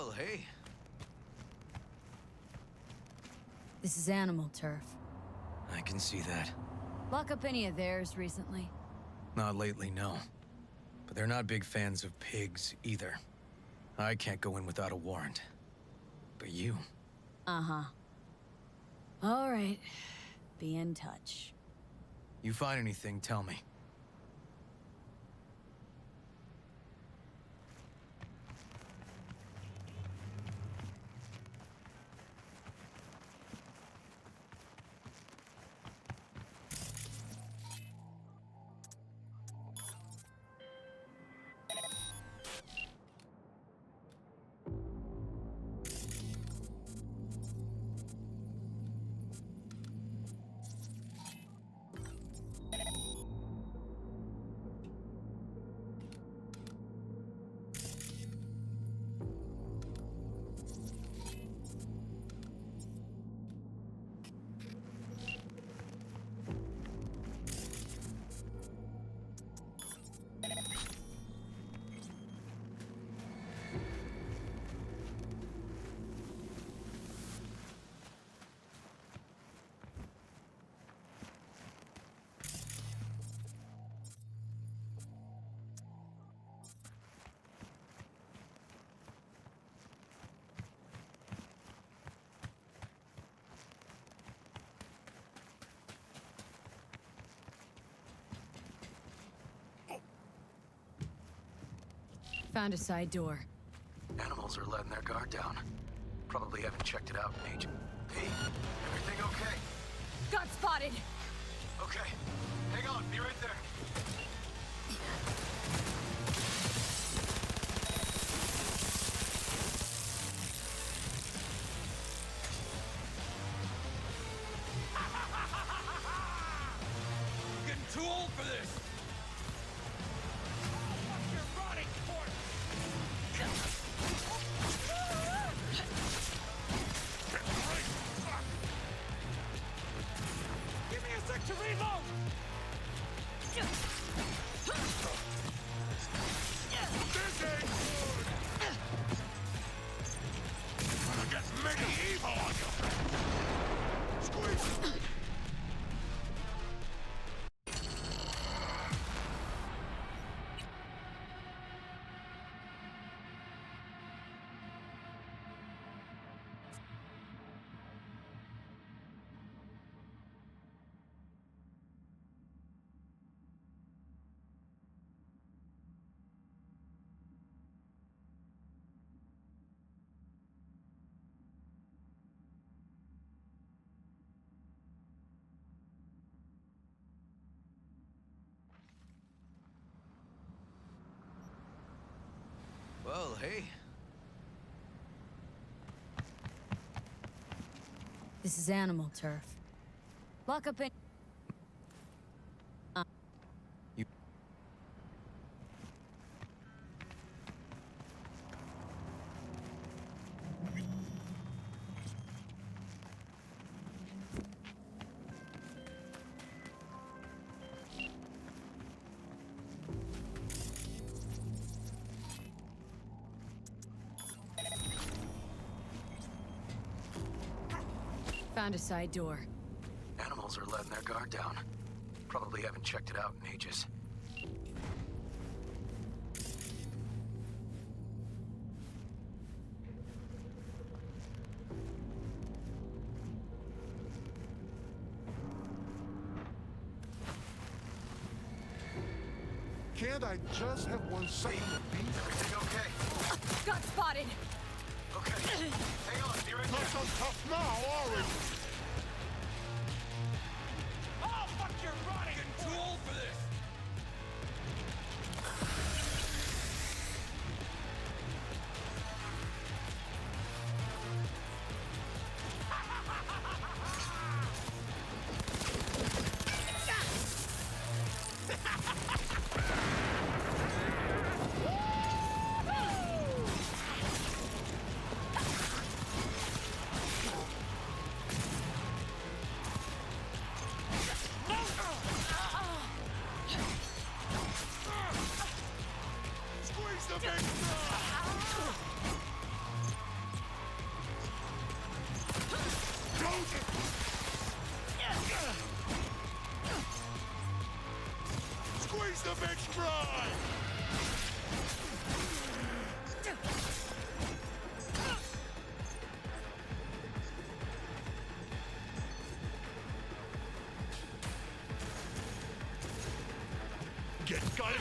Well, hey. This is animal turf. I can see that. Lock up any of theirs recently? Not lately, no. But they're not big fans of pigs, either. I can't go in without a warrant. But you... Uh-huh. All right. Be in touch. You find anything, tell me. Found a side door. Animals are letting their guard down. Probably haven't checked it out in ages. Hey, everything okay? Got spotted! Okay. Hang on, be right there. I'm getting too old for this! Give me a sec to reload! This ain't good! I got mega evil on you! Squeeze! Well, hey. This is animal turf. Lock up any... You... Found a side door. Animals are letting their guard down. Probably haven't checked it out in ages. Can't I just have 1 second of peace? Everything okay? Got spotted! Okay. Hang on, be right Not there. so tough now, are we? Oh, fuck your body! I'm getting too old for this! the big stride! Got it!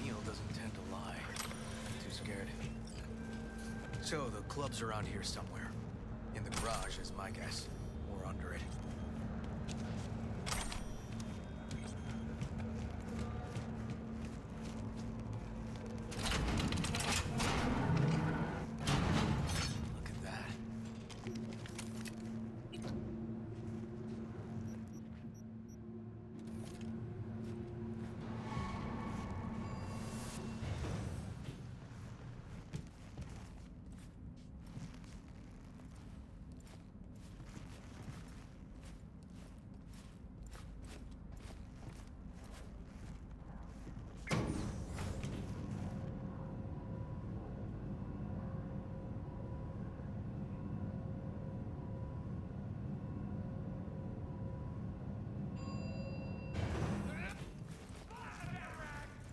Neil doesn't tend to lie. Too scared. So the club's around here somewhere. In the garage is my guess. Or under it. Look at that.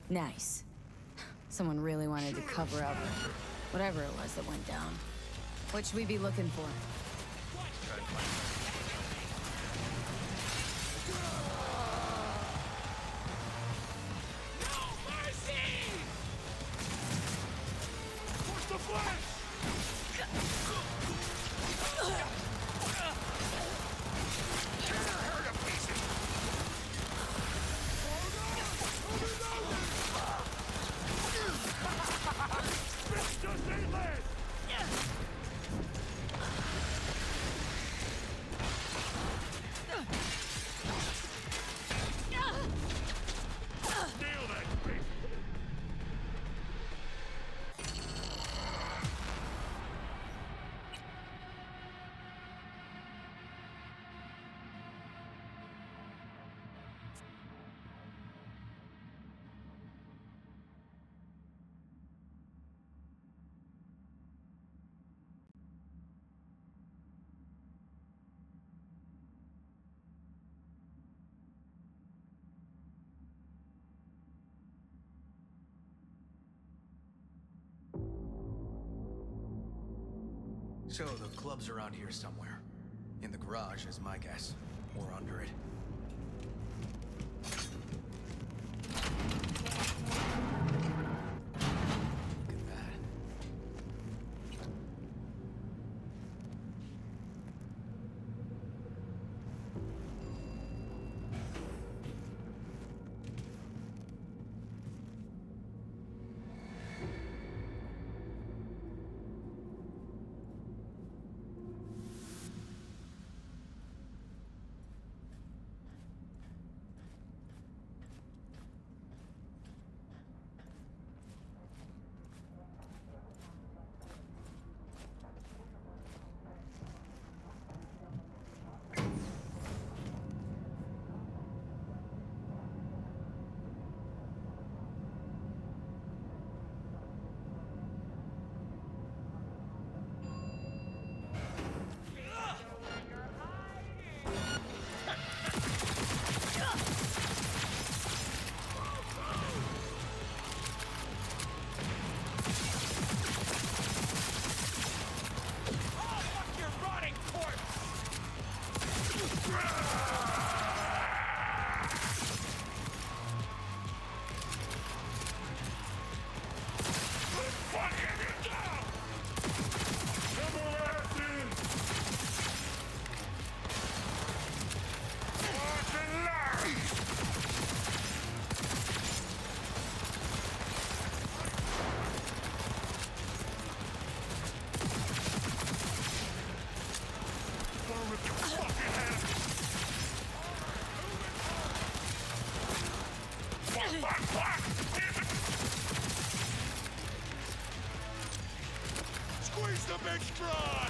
Nice. Someone really wanted to cover up whatever it was that went down. What should we be looking for? Try to find Push the flash! Just ain't last! Steal that face! So the club's around here somewhere. In the garage is my guess. Or under it. Look at that. Freeze the bitch dry!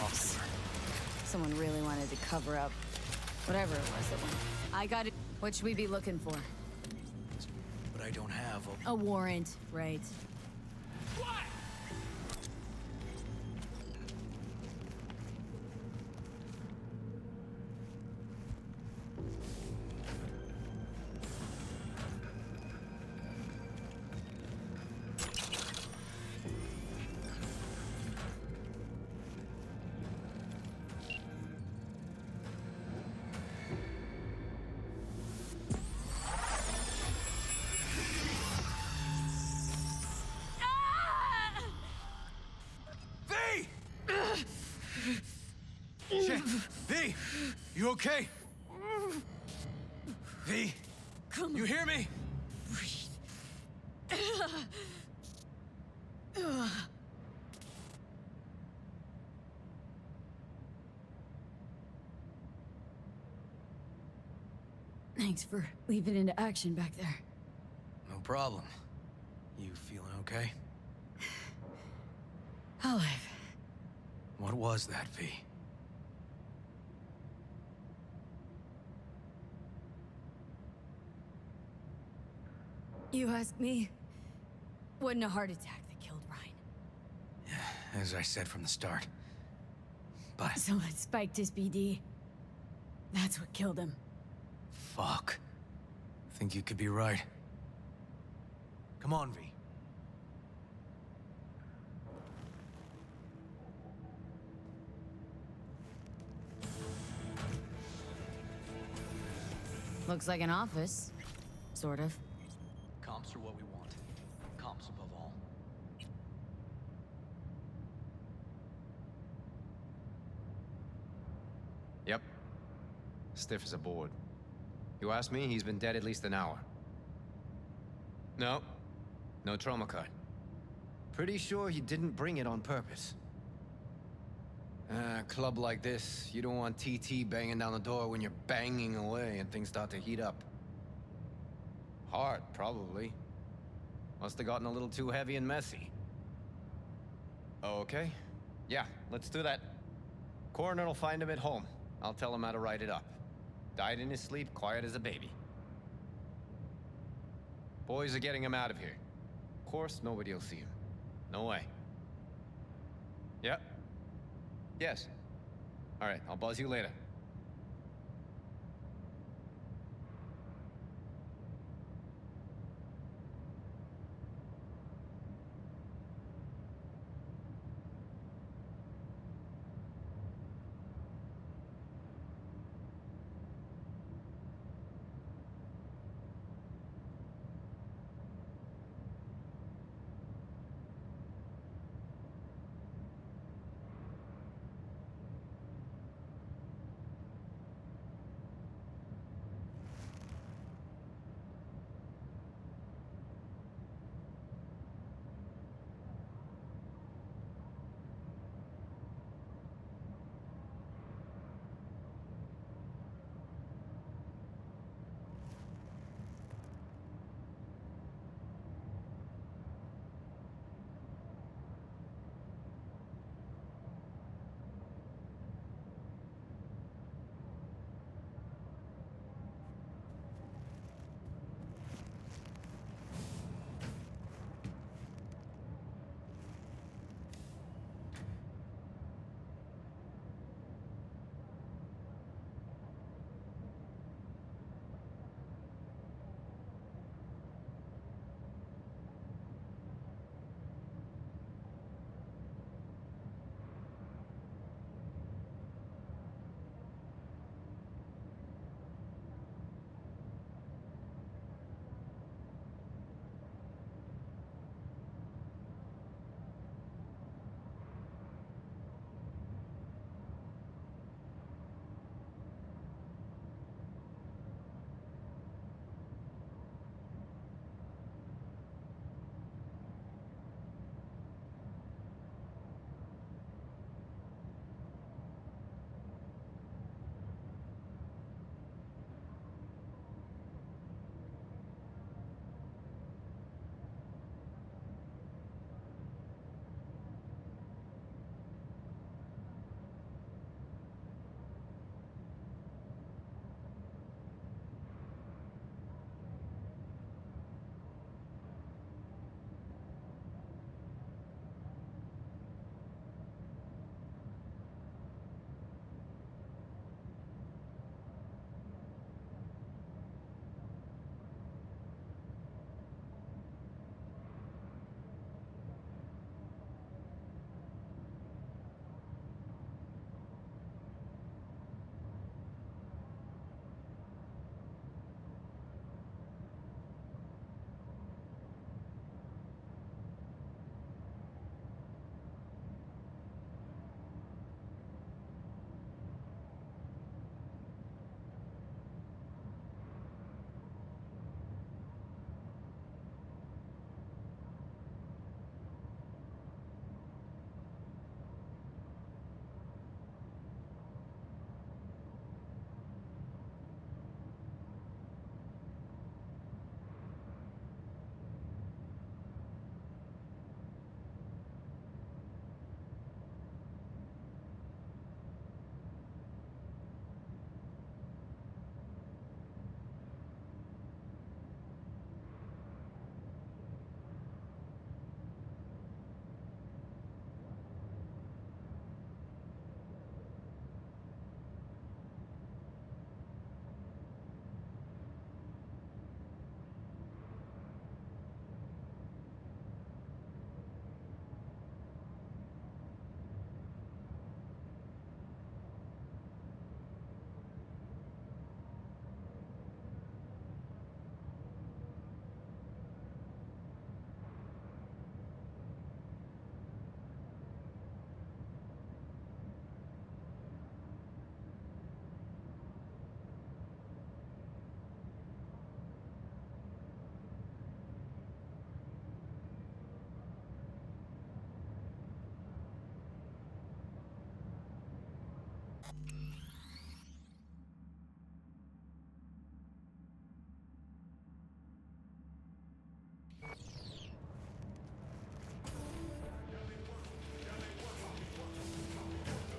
Nice. Someone really wanted to cover up whatever it was that went. I got it. What should we be looking for? But I don't have a... A warrant, right? What? V! Shit. V! You okay? V? Come You hear me? Thanks for leaping into action back there. No problem. You feeling okay? Alive. What was that, V? You ask me? Wasn't a heart attack that killed Ryan. As I said from the start. But... Someone spiked his BD. That's what killed him. fuck. Think you could be right. Come on, V. Looks like an office. Sort of. Comps are what we want. Comps above all. Yep. Stiff as a board. You ask me, he's been dead at least an hour. No. No trauma card. Pretty sure he didn't bring it on purpose. A club like this, you don't want TT banging down the door when you're banging away and things start to heat up. Hard, probably. Must have gotten a little too heavy and messy. Okay. Yeah, let's do that. Coroner will find him at home. I'll tell him how to write it up. Died in his sleep, quiet as a baby. Boys are getting him out of here. Of course, nobody will see him. No way. Yep. Yes. All right, I'll buzz you later.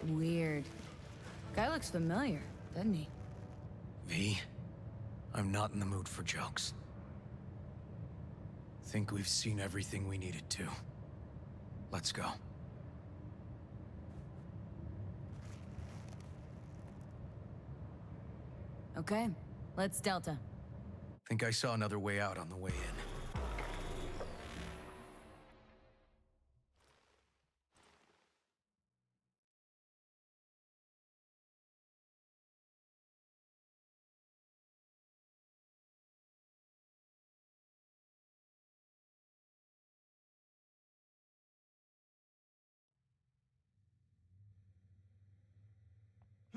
Weird. Guy looks familiar, doesn't he? V, I'm not in the mood for jokes. Think we've seen everything we needed to. Let's go. Okay, let's Delta. Think I saw another way out on the way in.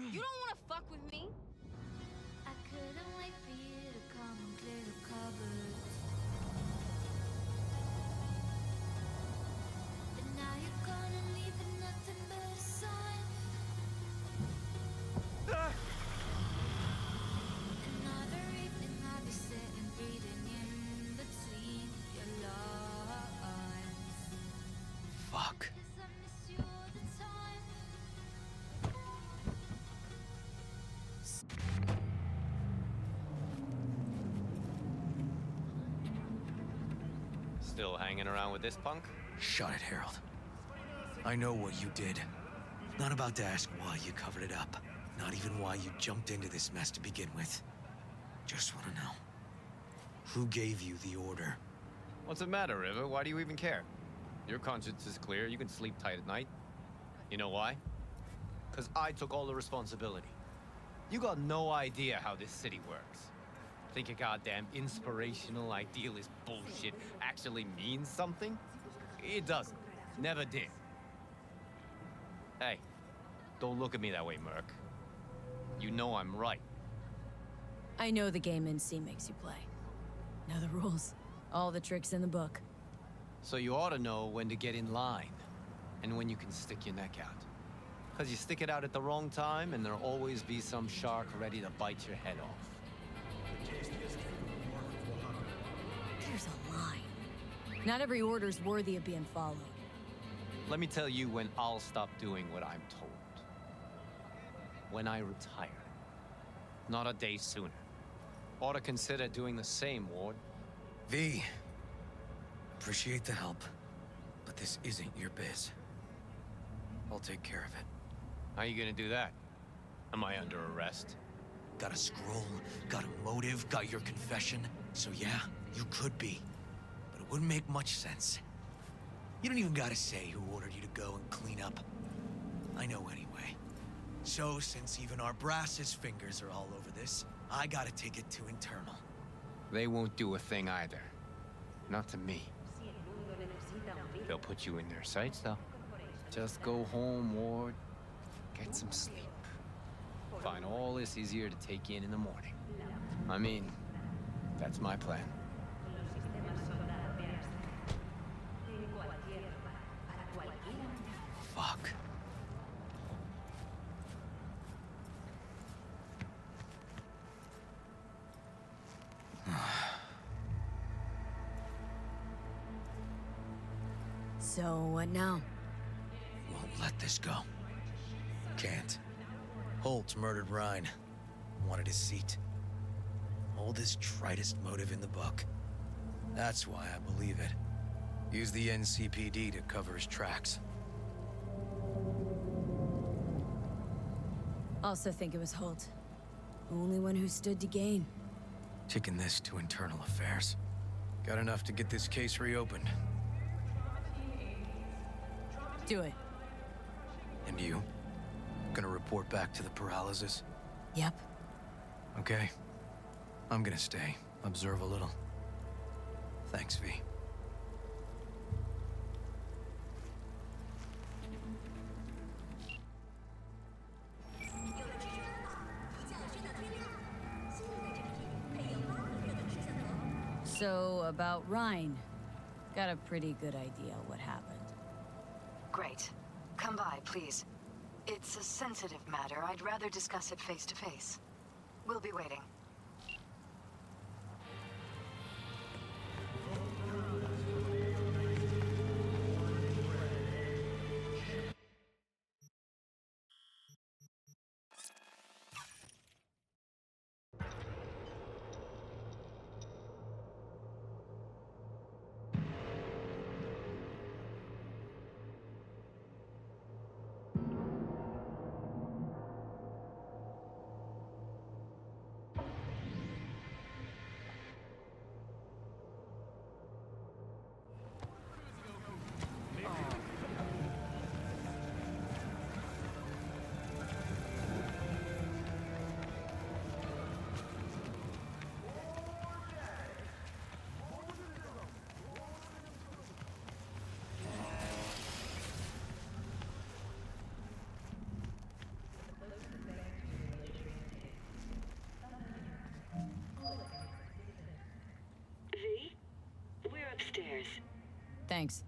You don't want to fuck with me? I couldn't wait for you to come and clear the cupboards. And now you're gonna leave with nothing but a sign. Another evening I'll be sitting, reading in between your lines. Fuck. 'Cause I miss you all the time. Still hanging around with this punk? Shut it, Harold. I know what you did. Not about to ask why you covered it up. Not even why you jumped into this mess to begin with. Just want to know. Who gave you the order? What's the matter, River? Why do you even care? Your conscience is clear. You can sleep tight at night. You know why? Because I took all the responsibility. You got no idea how this city works. Think a goddamn inspirational, idealist bullshit actually means something? It doesn't. Never did. Hey, don't look at me that way, Merc. You know I'm right. I know the game NC makes you play. Know the rules. All the tricks in the book. So you ought to know when to get in line, and when you can stick your neck out. Because you stick it out at the wrong time, and there'll always be some shark ready to bite your head off. There's a line. Not every order's worthy of being followed. Let me tell you when I'll stop doing what I'm told. When I retire. Not a day sooner. Ought to consider doing the same, Ward. V, appreciate the help, but this isn't your biz. I'll take care of it. How you gonna do that? Am I under arrest? Got a scroll, got a motive, got your confession. So yeah, you could be. But it wouldn't make much sense. You don't even gotta say who ordered you to go and clean up. I know anyway. So since even our brass's fingers are all over this, I gotta take it to internal. They won't do a thing either. Not to me. They'll put you in their sights, though. Just go home, Ward. Get some sleep. Find all this easier to take in the morning. I mean, that's my plan. Fuck. So, what now? Won't let this go. Can't. Holt murdered Rhine. Wanted his seat. Oldest, tritest motive in the book. That's why I believe it. Use the NCPD to cover his tracks. Also think it was Holt. Only one who stood to gain. Taking this to internal affairs. Got enough to get this case reopened. Do it. And you? Gonna report back to the paralysis? Yep. Okay. I'm gonna stay. Observe a little. Thanks, V. So, about Rhine. Got a pretty good idea what happened. Great. Come by, please. It's a sensitive matter. I'd rather discuss it face to face. We'll be waiting. V? We're upstairs. Thanks.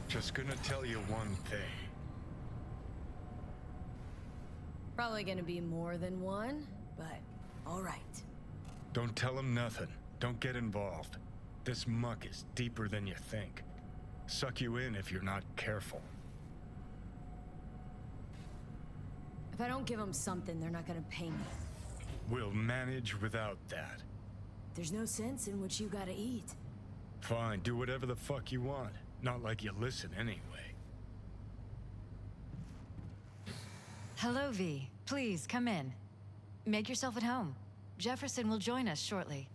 Just gonna tell you one thing. Probably gonna be more than one, but all right. Don't tell him nothing. Don't get involved. This muck is deeper than you think. Suck you in if you're not careful. If I don't give them something, they're not gonna pay me. We'll manage without that. There's no sense in what you gotta eat. Fine, do whatever the fuck you want. Not like you listen anyway. Hello, V. Please, come in. Make yourself at home. Jefferson will join us shortly.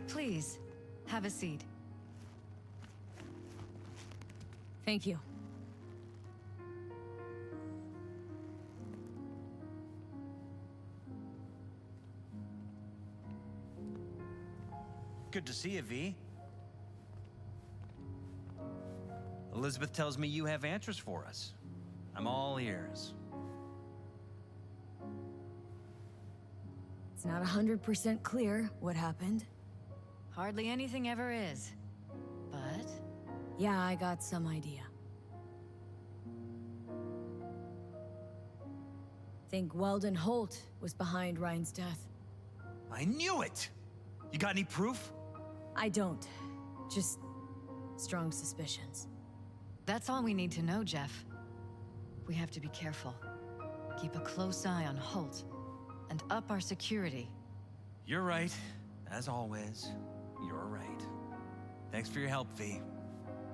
Please, have a seat. Thank you. Good to see you, V. Elizabeth tells me you have answers for us. I'm all ears. It's not 100% clear what happened. Hardly anything ever is. But Yeah, I got some idea. Think Weldon Holt was behind Ryan's death. I knew it! You got any proof? I don't. Just strong suspicions. that's all we need to know, Jeff. We have to be careful. Keep a close eye on Holt, and up our security. You're right. As always, you're right. Thanks for your help, V.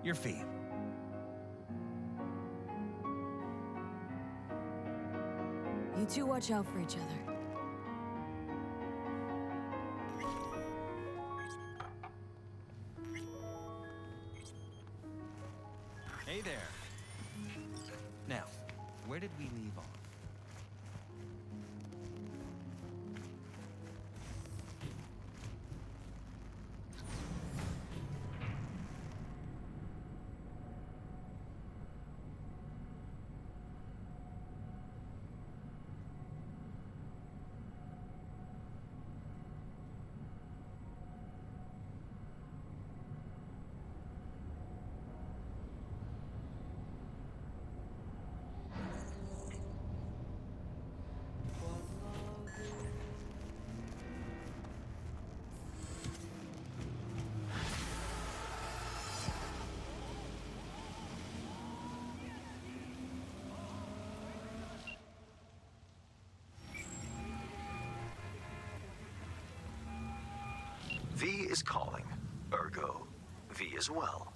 Your fee. You two watch out for each other. Hey there. Now, where did we leave off? V is calling. Ergo, V as well.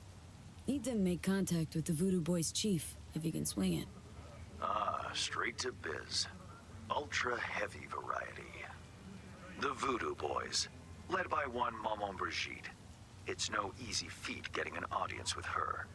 Need to make contact with the Voodoo Boys chief, if you can swing it. Ah, straight to biz. Ultra heavy variety. The Voodoo Boys, led by one Maman Brigitte. It's no easy feat getting an audience with her.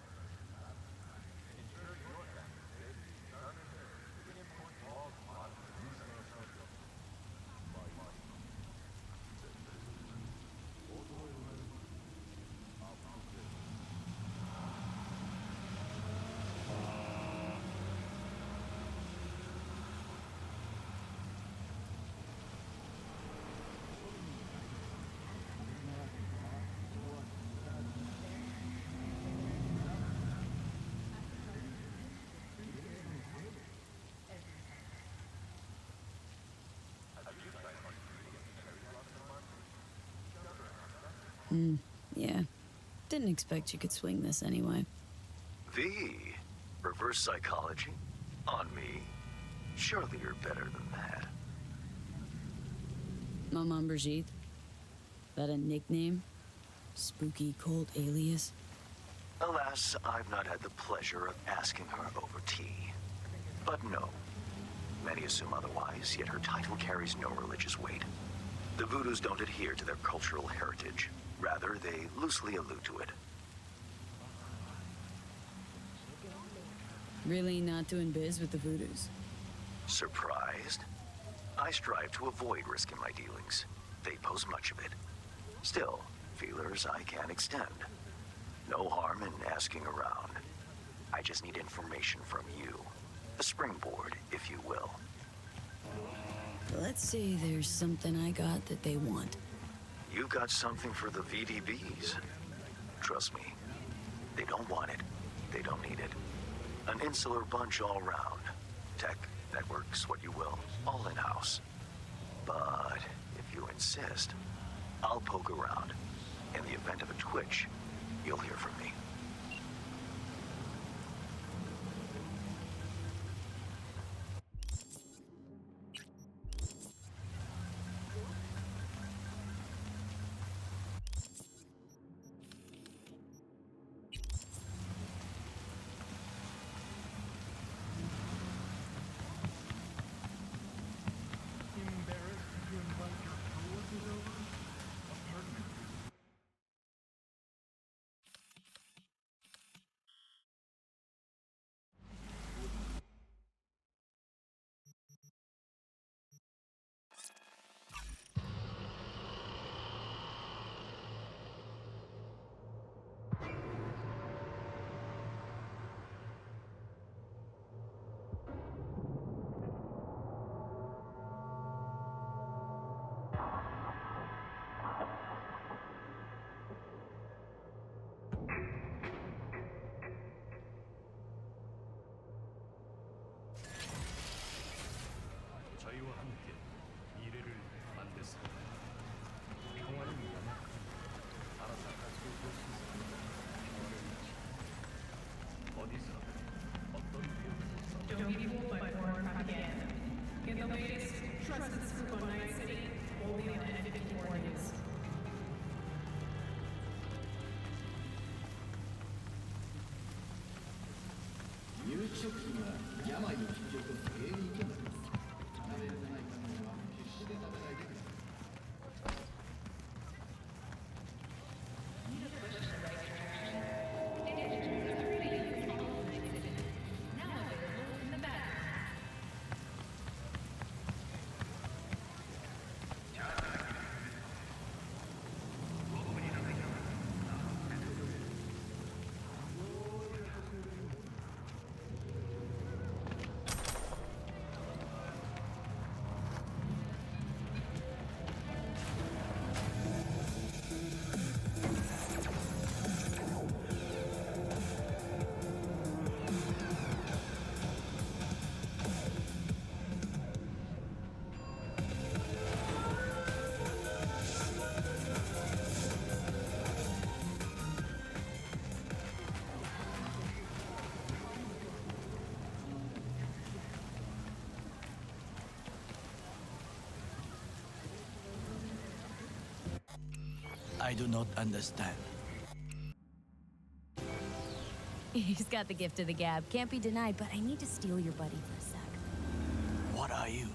Yeah. Didn't expect you could swing this anyway. V? Reverse psychology? On me? Surely you're better than that. Maman Brigitte? That a nickname? Spooky cult alias? Alas, I've not had the pleasure of asking her over tea. But no. Many assume otherwise, yet her title carries no religious weight. The Voodoos don't adhere to their cultural heritage. Rather, they loosely allude to it. Really not doing biz with the Voodoos? Surprised? I strive to avoid risk in my dealings. They pose much of it. Still, feelers I can extend. No harm in asking around. I just need information from you. A springboard, if you will. Let's say there's something I got that they want. You've got something for the VDBs. Trust me, they don't want it. They don't need it. An insular bunch all round. Tech, networks, what you will, all in-house. But if you insist, I'll poke around. In the event of a twitch, you'll hear from me. I do not understand. He's got the gift of the gab. Can't be denied, but I need to steal your buddy for a sec. What are you?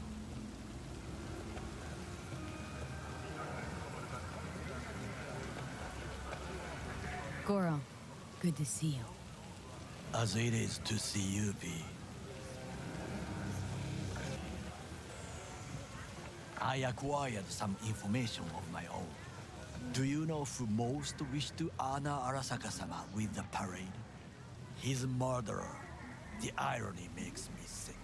Goro, good to see you. As it is to see you, V. I acquired some information of my own. Do you know who most wished to honor Arasaka-sama with the parade? His murderer. The irony makes me sick.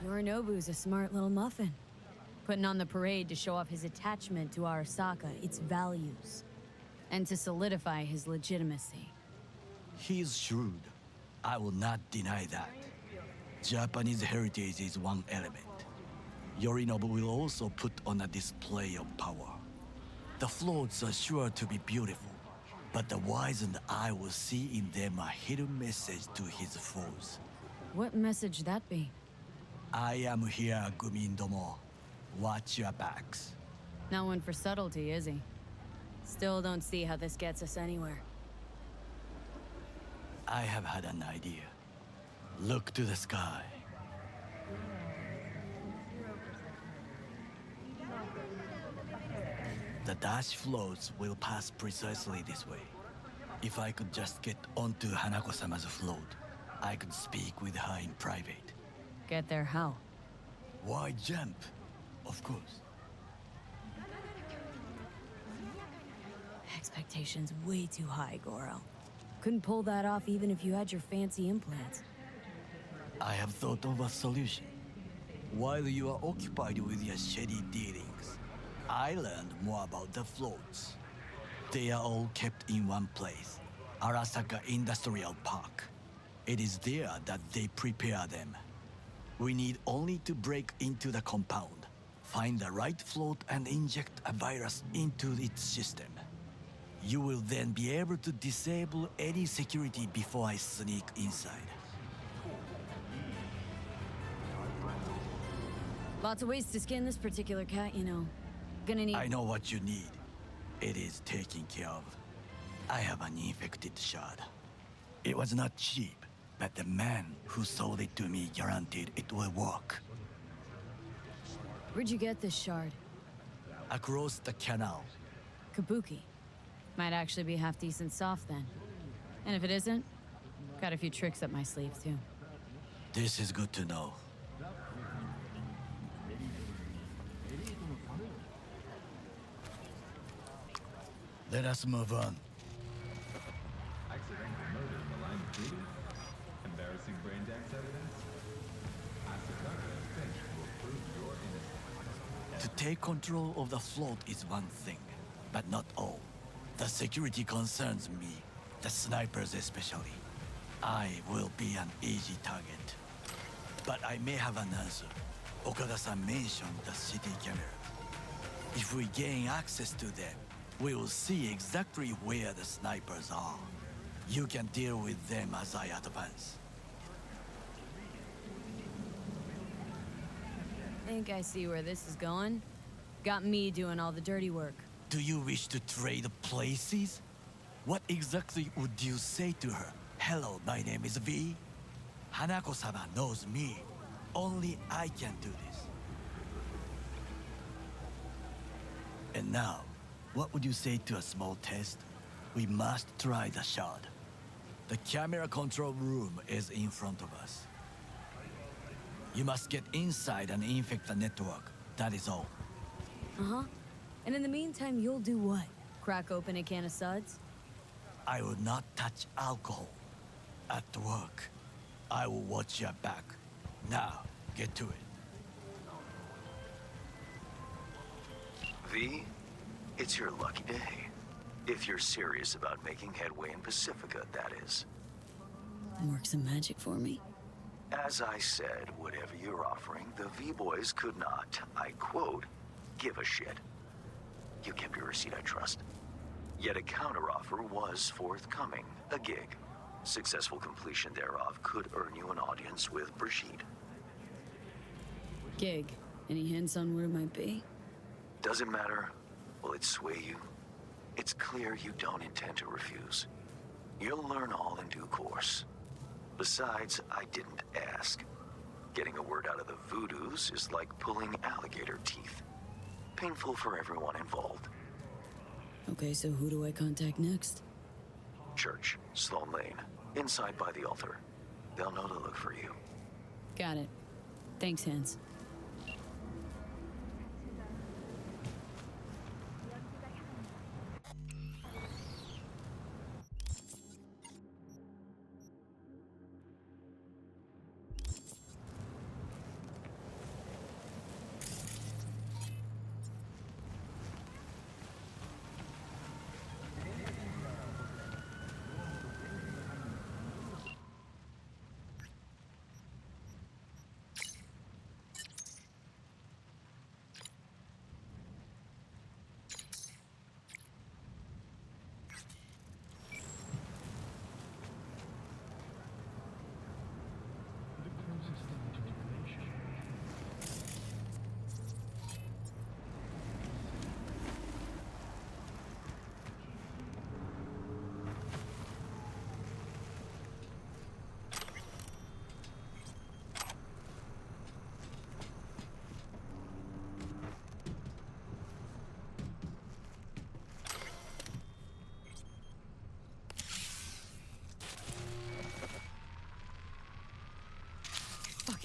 Yorinobu's a smart little muffin. Putting on the parade to show off his attachment to Arasaka, its values, and to solidify his legitimacy. He's shrewd. I will not deny that. Japanese heritage is one element. Yorinobu will also put on a display of power. The floats are sure to be beautiful, but the wizened eye will see in them a hidden message to his foes. What message that be? I am here, Gumindomo. Watch your backs. Not one for subtlety, is he? Still don't see how this gets us anywhere. I have had an idea. Look to the sky. The dash floats will pass precisely this way. If I could just get onto Hanako-sama's float, I could speak with her in private. Get there how? Why jump? Of course. Expectations way too high, Goro. Couldn't pull that off even if you had your fancy implants. I have thought of a solution. While you are occupied with your shady dealings, I learned more about the floats. They are all kept in one place, Arasaka Industrial Park. It is there that they prepare them. We need only to break into the compound, find the right float and inject a virus into its system. You will then be able to disable any security before I sneak inside. Lots of ways to skin this particular cat, you know. Gonna need... I know what you need. It is taken care of. I have an infected shard. It was not cheap, but the man who sold it to me guaranteed it will work. Where'd you get this shard? Across the canal. Kabuki. Might actually be half-decent soft then. And if it isn't, got a few tricks up my sleeve too. This is good to know. Let us move on. Accidental murder in the line of duty? Embarrassing brain dance evidence? Asakaka thinks will prove your innocence. To take control of the float is one thing, but not all. The security concerns me, the snipers especially. I will be an easy target. But I may have an answer. Okada-san mentioned the city cameras. If we gain access to them, we will see exactly where the snipers are. You can deal with them as I advance. Think I see where this is going. Got me doing all the dirty work. Do you wish to trade places? What exactly would you say to her? Hello, my name is V. Hanako-sama knows me. Only I can do this. And now, what would you say to a small test? We must try the shard. The camera control room is in front of us. You must get inside and infect the network. That is all. Uh-huh. And in the meantime, you'll do what? Crack open a can of suds? I will not touch alcohol. At work, I will watch your back. Now, get to it. V, it's your lucky day. If you're serious about making headway in Pacifica, that is. Work some magic for me. As I said, whatever you're offering, the V-Boys could not, I quote, give a shit. You kept your receipt, I trust. Yet a counteroffer was forthcoming, a gig. Successful completion thereof could earn you an audience with Brigitte. Gig. Any hints on what it might be? Doesn't matter. Will it sway you? It's clear you don't intend to refuse. You'll learn all in due course. Besides, I didn't ask. Getting a word out of the Voodoos is like pulling alligator teeth. Painful for everyone involved. Okay, so who do I contact next? Church, Sloan Lane, inside by the altar. They'll know to look for you. Got it. Thanks, Hans.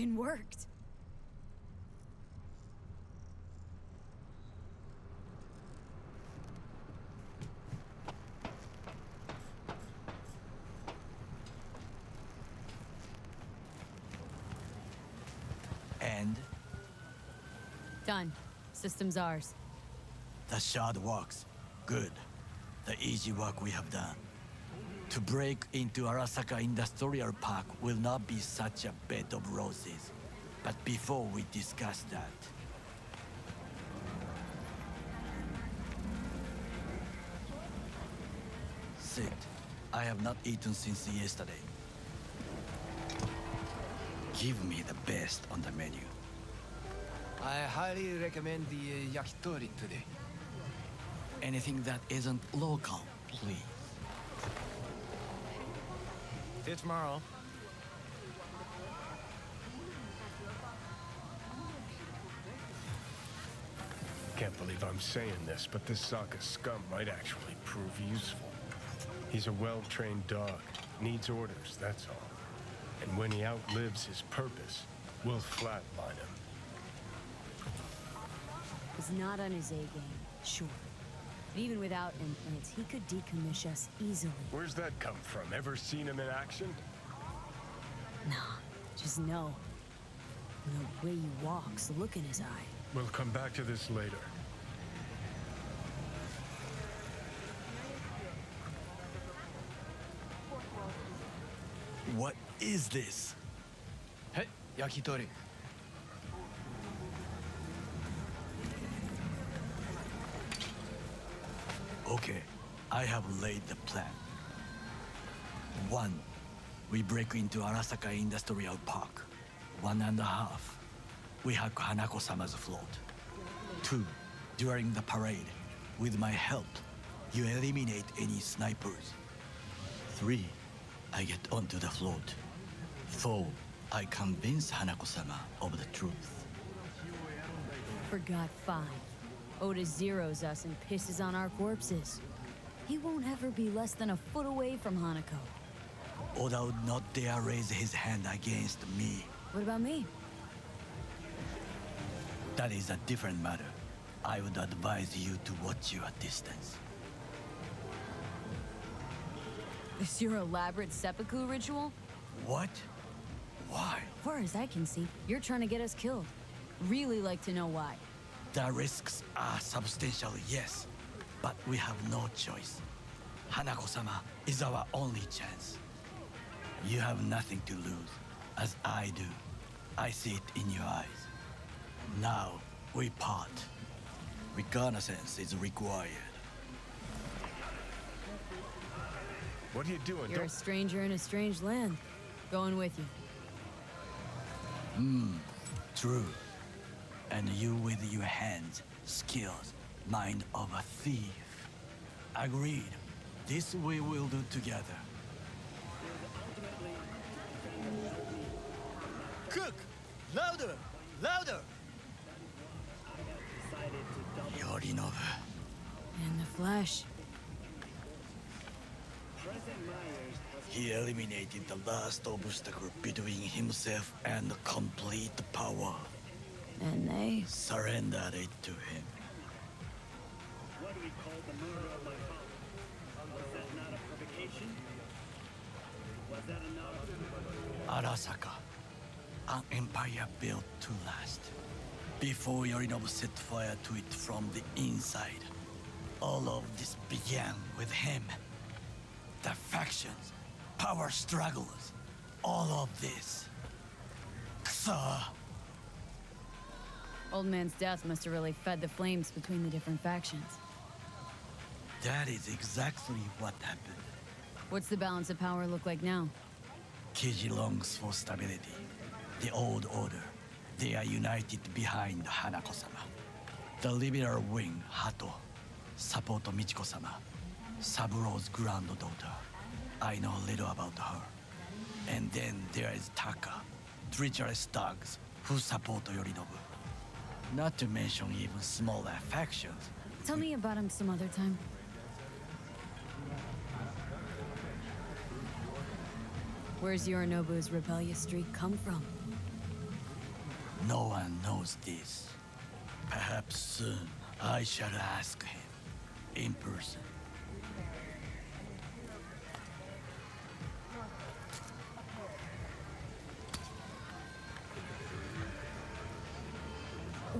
fucking worked. And Done. System's ours. the shard works. Good. The easy work we have done. To break into Arasaka Industrial Park will not be such a bed of roses. But before we discuss that, sit. I have not eaten since yesterday. Give me the best on the menu. I highly recommend the yakitori today. Anything that isn't local, please. See you tomorrow. Can't believe I'm saying this, but this Sokka scum might actually prove useful. He's a well-trained dog. Needs orders, that's all. And when he outlives his purpose, we'll flatline him. He's not on his A game, sure. But even without implants, he could decommission us easily. Where's that come from? Ever seen him in action? Nah, just know. The way he walks, the look in his eye. We'll come back to this later. What is this? Hey, yakitori. Okay, I have laid the plan. 1. We break into Arasaka Industrial Park. 1.5. We hack Hanako-sama's float. 2. During the parade, with my help, you eliminate any snipers. 3. I get onto the float. 4. I convince Hanako-sama of the truth. Forgot 5. Oda zeroes us and pisses on our corpses. He won't ever be less than a foot away from Hanako. Oda would not dare raise his hand against me. What about me? That is a different matter. I would advise you to watch your distance. This your elaborate seppuku ritual? What? Why? As far as I can see, you're trying to get us killed. Really like to know why. The risks are substantial, yes. But we have no choice. Hanako-sama is our only chance. You have nothing to lose, as I do. I see it in your eyes. Now, we part. Reconnaissance is required. What are you doing? You're a stranger in a strange land. Going with you. True. And you with your hands, skills, mind of a thief. Agreed. This we will do together. Cook! Louder! Louder! Yorinobu. In the flesh. He eliminated the last obstacle between himself and complete power. And they Surrendered it to him. What do we call the murder of my father? Was that not a provocation? Was that enough? Arasaka. An empire built to last. Before Yorinobu set fire to it from the inside. All of this began with him. The factions, power struggles, all of this. Ksa. Old man's death must have really fed the flames between the different factions. That is exactly what happened. What's the balance of power look like now? Kiji longs for stability. The old order. They are united behind Hanako-sama. The liberal wing, Hato, support Michiko-sama, Saburo's granddaughter. I know little about her. And then there is Taka, treacherous thugs who support Yorinobu. Not to mention even smaller factions. Tell me about him some other time. Where's Yorinobu's rebellious streak come from? No one knows this. Perhaps soon I shall ask him in person.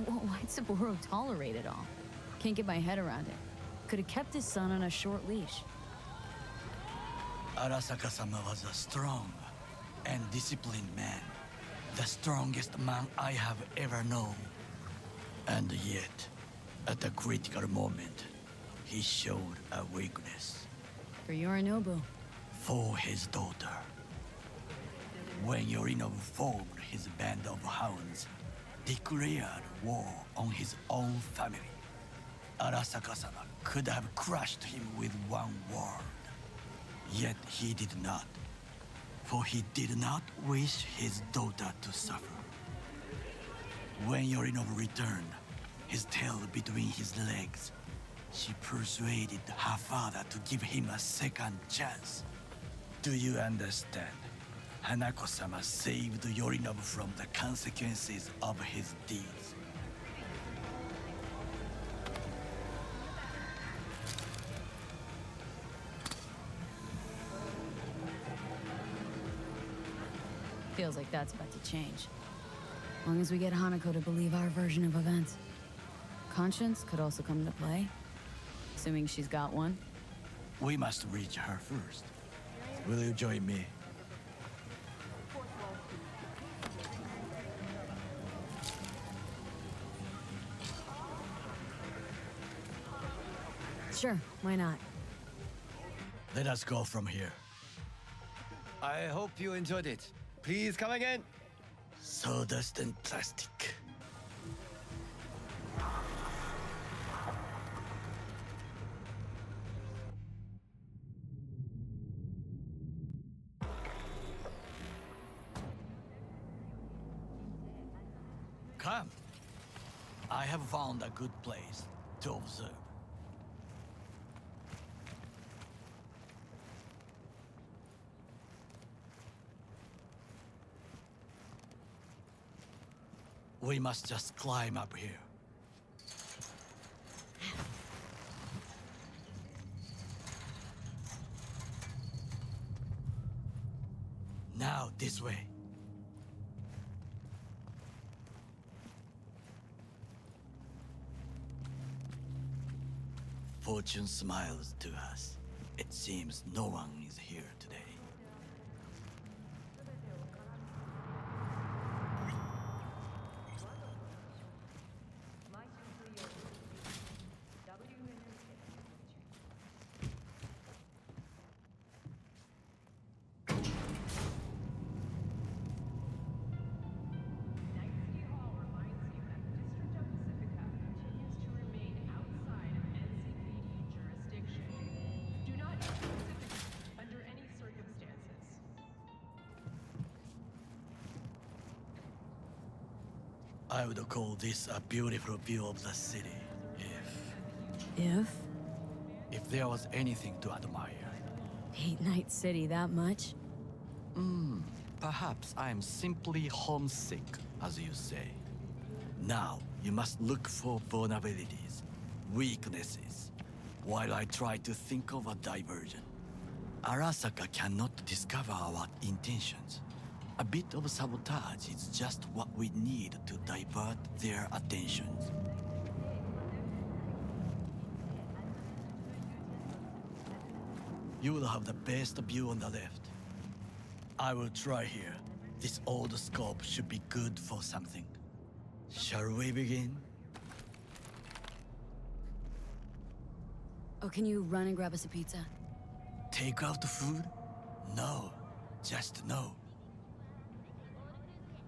Why'd Saburo tolerate it all? Can't get my head around it. Could have kept his son on a short leash. Arasaka-sama was a strong and disciplined man. The strongest man I have ever known. And yet, at a critical moment, he showed a weakness. For Yorinobu. For his daughter. When Yorinobu formed his band of hounds, declared war on his own family, Arasaka-sama could have crushed him with one word. Yet he did not. For he did not wish his daughter to suffer. When Yorinobu returned, his tail between his legs, she persuaded her father to give him a second chance. Do you understand? Hanako-sama saved Yorinobu from the consequences of his deeds. Feels like that's about to change. As long as we get Hanako to believe our version of events. Conscience could also come into play, assuming she's got one. We must reach her first. Will you join me? Sure, why not? Let us go from here. I hope you enjoyed it. Please come again. Sawdust and plastic. Come. I have found a good place to observe. We must just climb up here. Now, this way. Fortune smiles to us. It seems no one is here today. I would call this a beautiful view of the city, If? if there was anything to admire. Hate Night City that much? Perhaps I am simply homesick, as you say. Now, you must look for vulnerabilities, weaknesses, while I try to think of a diversion. Arasaka cannot discover our intentions. A bit of sabotage is just what we need to divert their attentions. You will have the best view on the left. I will try here. This old scope should be good for something. Shall we begin? Oh, can you run and grab us a pizza? Take out the food? No, just no.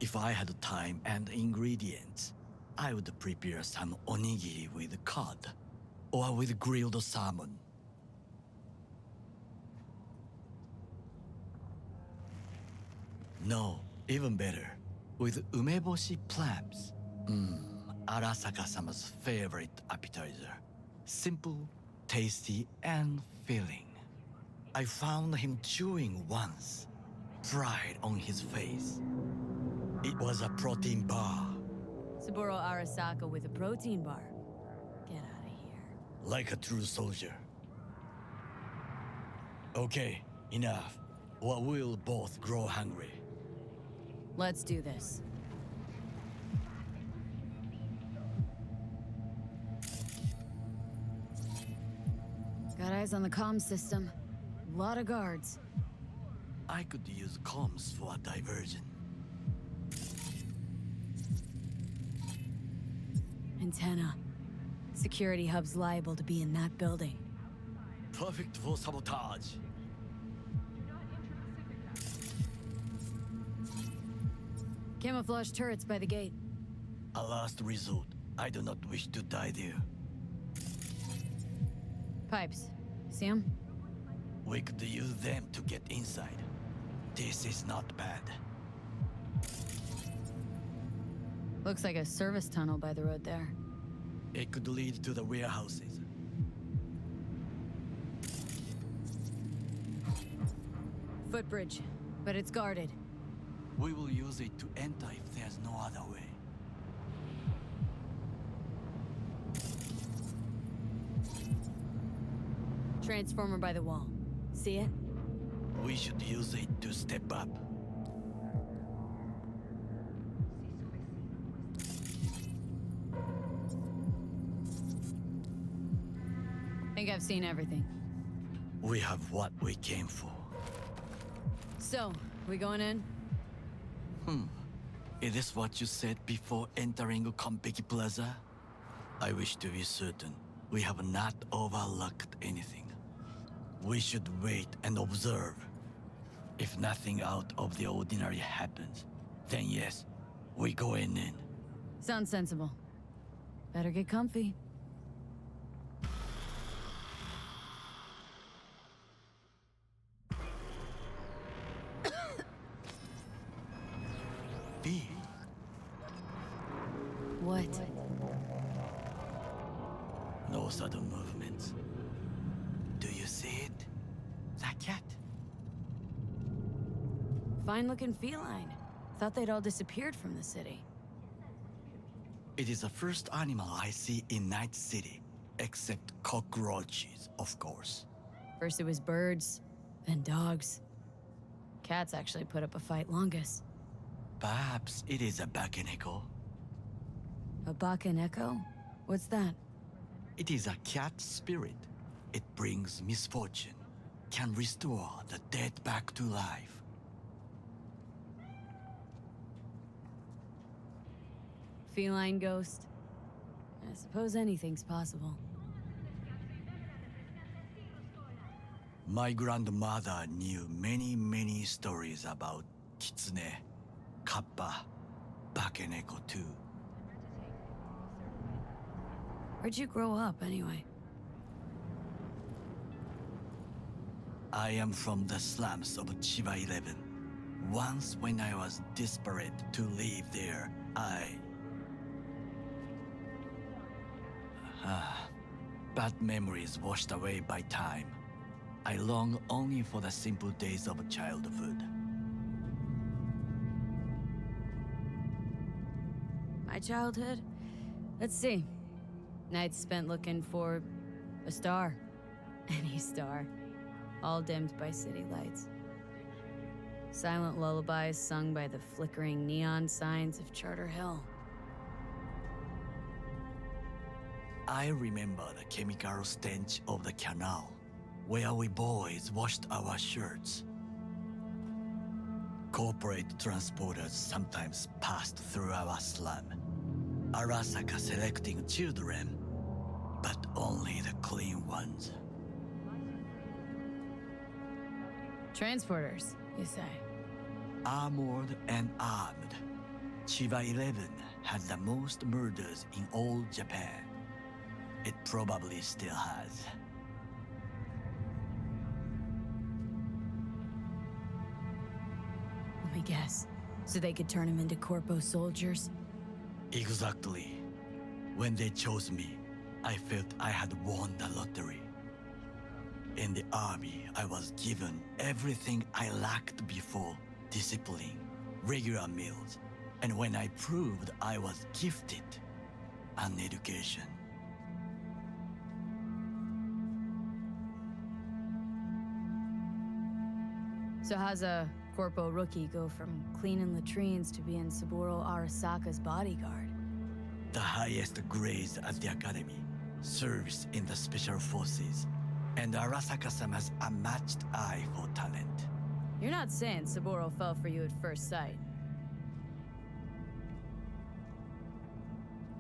If I had time and ingredients, I would prepare some onigiri with cod, or with grilled salmon. No, even better, with umeboshi clams. Arasaka-sama's favorite appetizer. Simple, tasty, and filling. I found him chewing once, pride on his face. It was a protein bar, Saburo Arasaka with a protein bar. Get out of here. Like a true soldier. Okay, enough. Or we'll both grow hungry. Let's do this. Got eyes on the comm system. Lot of guards. I could use comms for a diversion. Antenna. Security hub's liable to be in that building. Perfect for sabotage. Camouflage turrets by the gate. A last resort. I do not wish to die there. Pipes. See 'em? We could use them to get inside. This is not bad. Looks like a service tunnel by the road there. It could lead to the warehouses. Footbridge, but it's guarded. We will use it to enter if there's no other way. Transformer by the wall. See it? We should use it to step up. Think I've seen everything. We have what we came for. So, we going in? Is this what you said before entering Konpeki Plaza? I wish to be certain we have not overlooked anything. We should wait and observe. If nothing out of the ordinary happens, then yes, we go in. Sounds sensible. Better get comfy. V. What? No sudden movements. Do you see it? That cat? Fine-looking feline. Thought they'd all disappeared from the city. It is the first animal I see in Night City, except cockroaches, of course. First it was birds, then dogs. Cats actually put up a fight longest. Perhaps it is a bakeneko. A Bakaneko? What's that? It is a cat spirit. It brings misfortune, can restore the dead back to life. Feline ghost? I suppose anything's possible. My grandmother knew many stories about kitsune, kappa, bakeneko too. Where'd you grow up, anyway? I am from the slums of Chiba 11. Once when I was desperate to live there, bad memories washed away by time. I long only for the simple days of childhood. My childhood? Let's see. Nights spent looking for a star. Any star. All dimmed by city lights. Silent lullabies sung by the flickering neon signs of Charter Hill. I remember the chemical stench of the canal, where we boys washed our shirts. Corporate transporters sometimes passed through our slum. Arasaka selecting children, but only the clean ones. Transporters, you say? Armored and armed. Chiba 11 had the most murders in all Japan. It probably still has. Let me guess. So they could turn him into corpo soldiers? Exactly. When they chose me, I felt I had won the lottery. In the army, I was given everything I lacked before: discipline, regular meals, And when I proved I was gifted an education. So how's a corpo rookie go from cleaning latrines to being Saburo Arasaka's bodyguard? The highest grades at the academy, serves in the special forces, and Arasaka-sama has a matched eye for talent. You're not saying Saburo fell for you at first sight.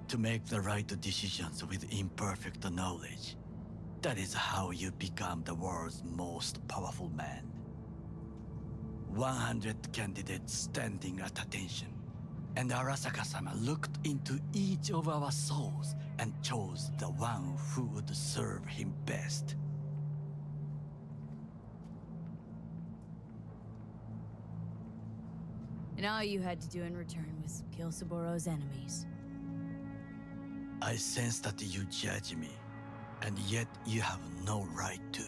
To make the right decisions with imperfect knowledge, that is how you become the world's most powerful man. 100 candidates standing at attention, and Arasaka-sama looked into each of our souls and chose the one who would serve him best. And all you had to do in return was kill Saburo's enemies. I sense that you judge me, and yet you have no right to.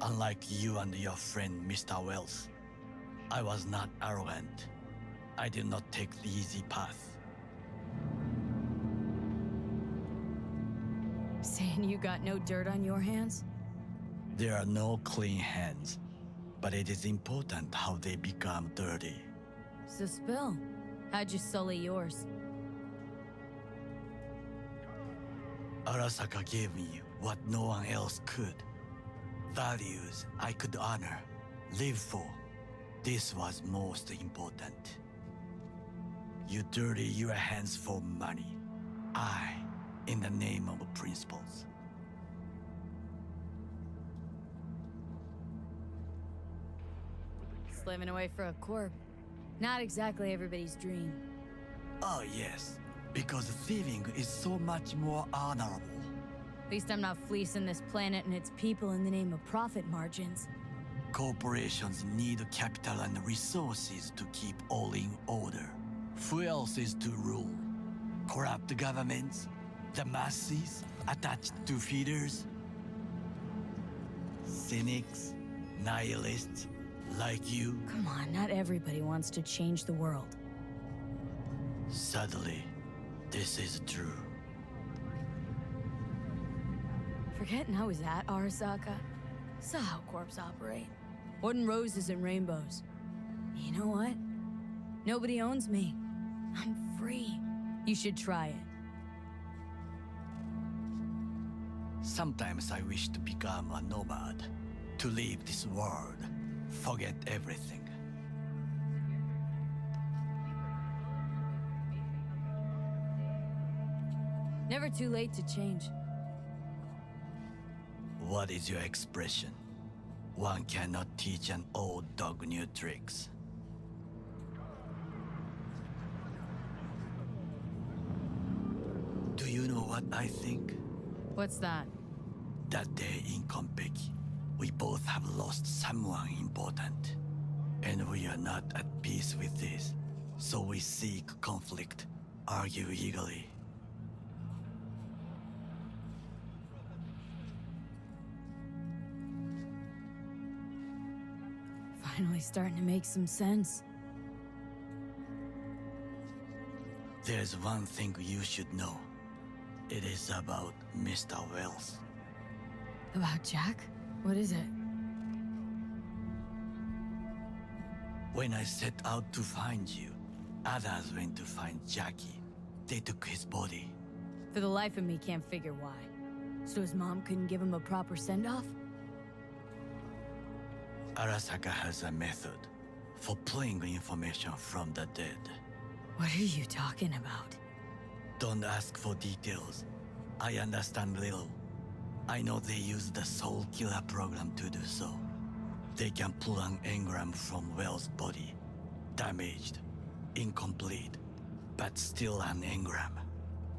Unlike you and your friend Mr. Wells, I was not arrogant. I did not take the easy path. Saying you got no dirt on your hands? There are no clean hands, but it is important how they become dirty. So spill. How'd you sully yours? Arasaka gave me what no one else could. Values I could honor, live for. This was most important. You dirty your hands for money. I, in the name of principles. Slaving away for a corp. Not exactly everybody's dream. Oh yes, because thieving is so much more honorable. At least I'm not fleecing this planet and its people in the name of profit margins. Corporations need capital and resources to keep all in order. Who else is to rule? Corrupt governments? The masses attached to feeders? Cynics? Nihilists? Like you? Come on, not everybody wants to change the world. Sadly, this is true. Forgetting I was at Arasaka. Saw how corps operate. Wasn't roses and rainbows. You know what? Nobody owns me. I'm free. You should try it. Sometimes I wish to become a nomad, to leave this world, forget everything. Never too late to change. What is your expression? One cannot teach an old dog new tricks. Do you know what I think? What's that? That day in Konpeki, we both have lost someone important. And we are not at peace with this. So we seek conflict, argue eagerly. Finally starting to make some sense. There's one thing you should know. It is about Mr. Wells. About Jack? What is it? When I set out to find you, others went to find Jackie. They took his body. For the life of me, can't figure why. So his mom couldn't give him a proper send-off? Arasaka has a method for pulling information from the dead. What are you talking about? Don't ask for details. I understand little. I know they use the Soul Killer program to do so. They can pull an engram from Wells' body. Damaged, incomplete, but still an engram.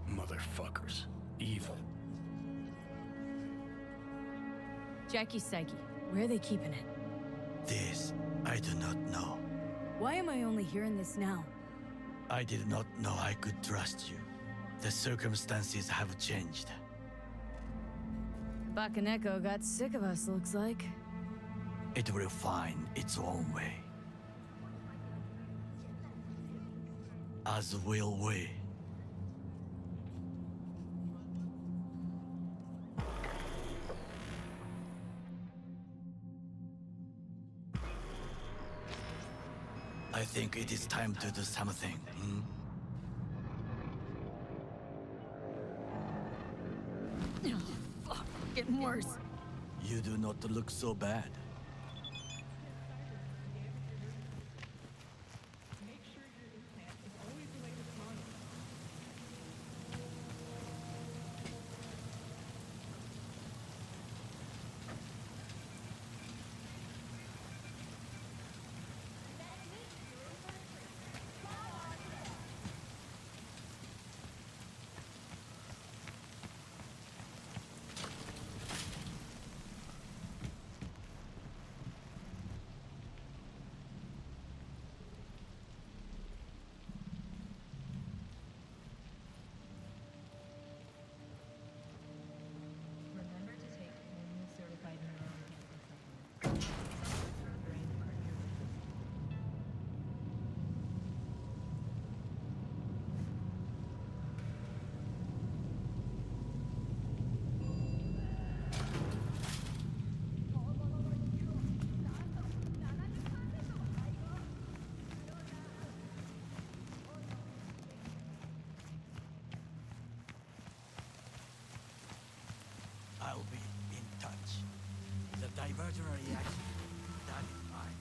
Motherfuckers. Evil. Jackie's psyche. Where are they keeping it? This, I do not know. Why am I only hearing this now? I did not know I could trust you. The circumstances have changed. Bakaneko got sick of us, looks like. It will find its own way. As will we. I think it is time to do something. Fuck, getting worse. You do not look so bad. I'll be in touch. The divergent reaction. That is fine.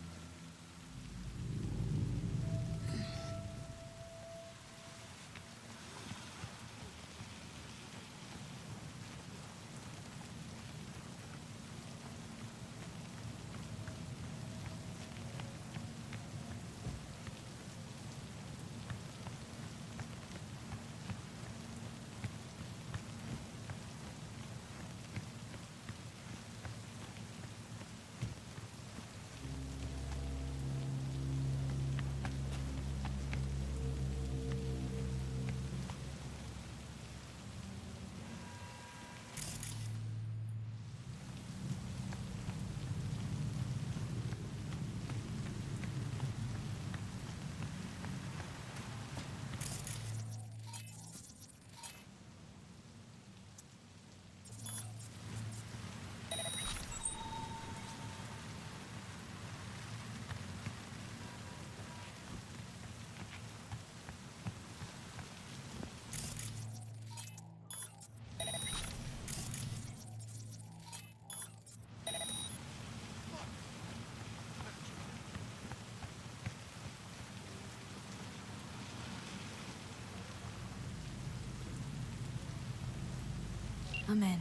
I'm in.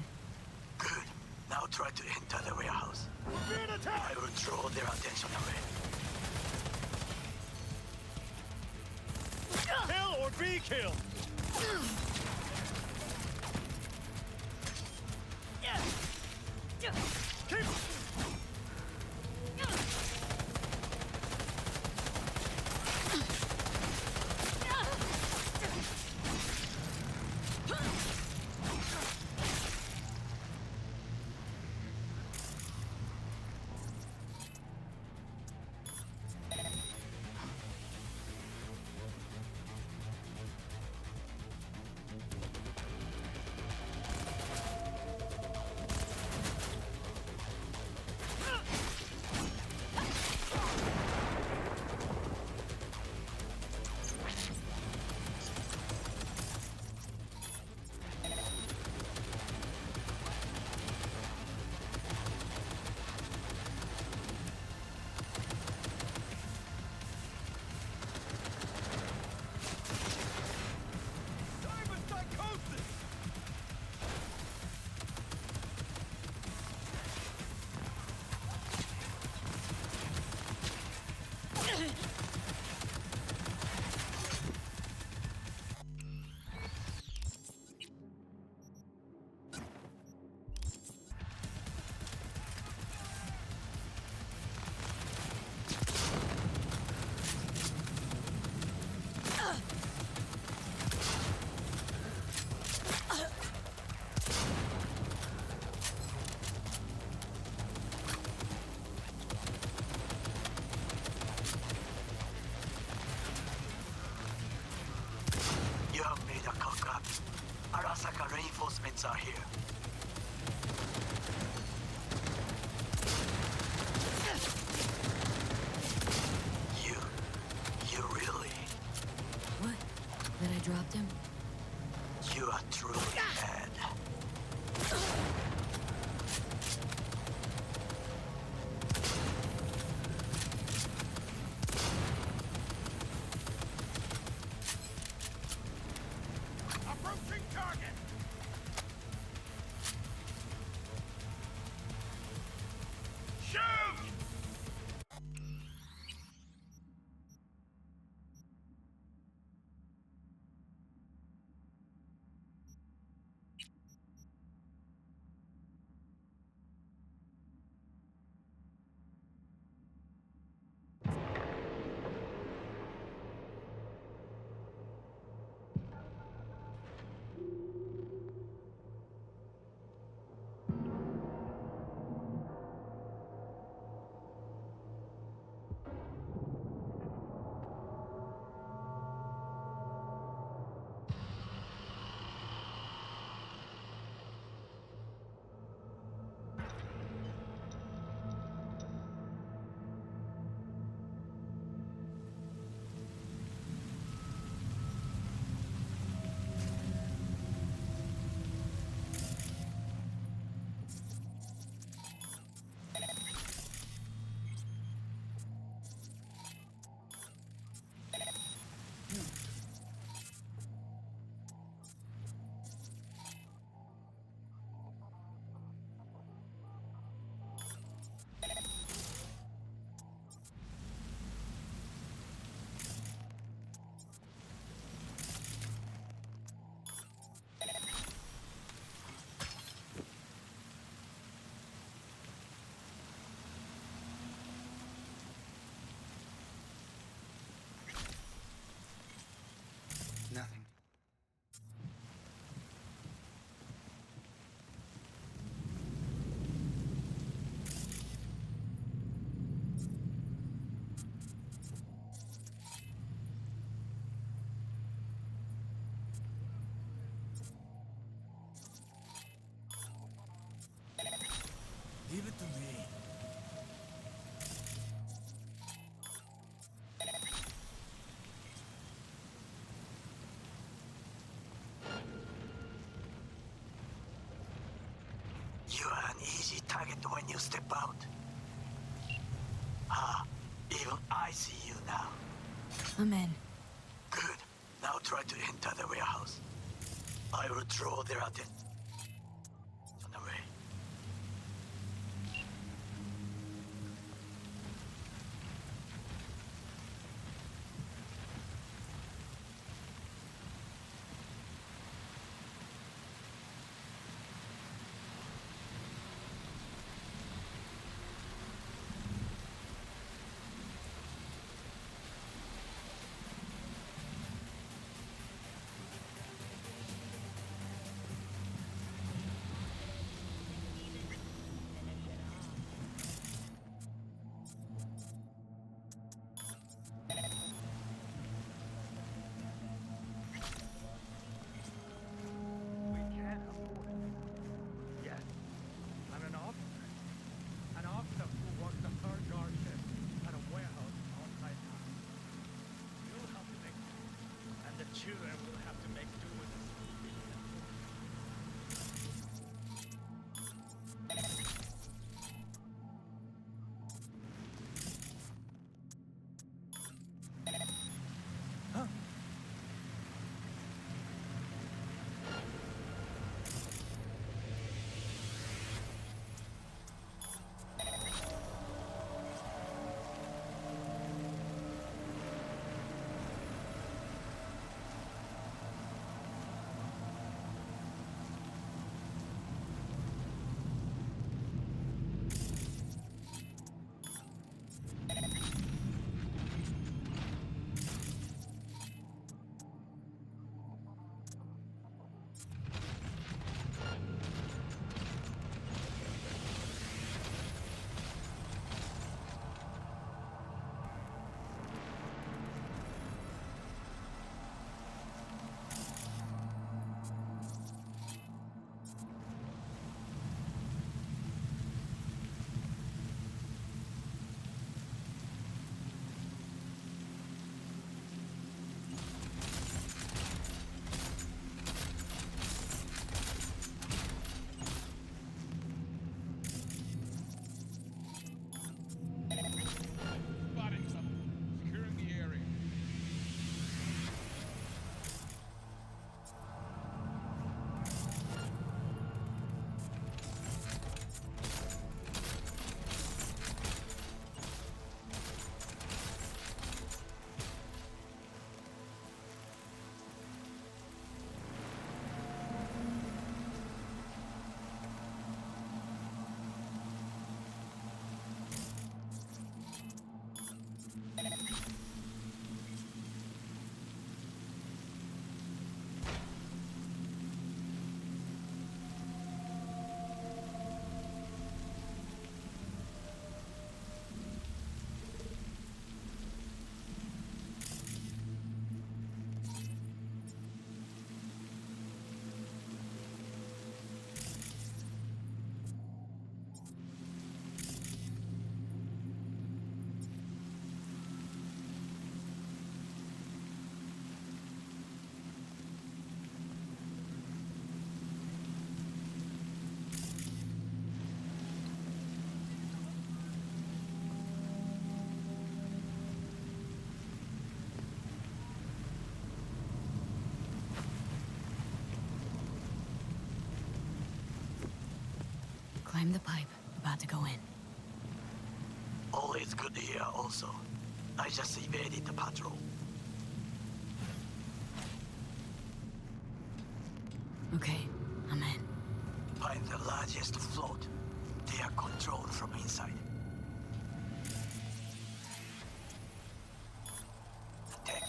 Good. Now try to enter the warehouse. I will draw their attention away. Kill or be killed! Keep... trust him. You are truly mad. Approaching target! Shoot! Nothing. Leave it to me. You are an easy target when you step out. Ah, even I see you now. I'm in. Good. Now try to enter the warehouse. I will draw their attention. On the way. Climb the pipe. About to go in. Always good here also. I just evaded the patrol. Okay, I'm in. Find the largest float. They are controlled from inside. Tech,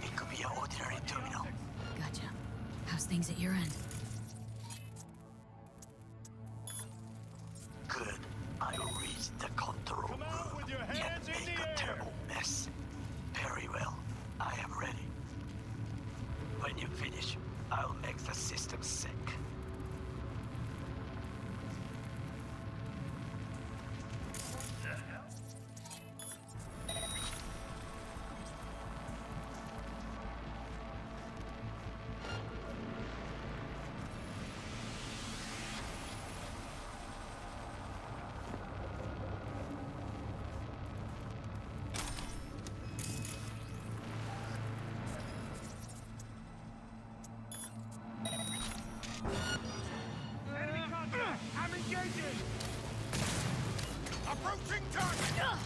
it could be an ordinary terminal. Gotcha. How's things at your end? Good. I will reach the control room. with your hands Yet in make the a air. terrible mess. Very well. I am ready. When you finish, I'll make the system sick. Enemy contact! I'm engaging! Approaching target!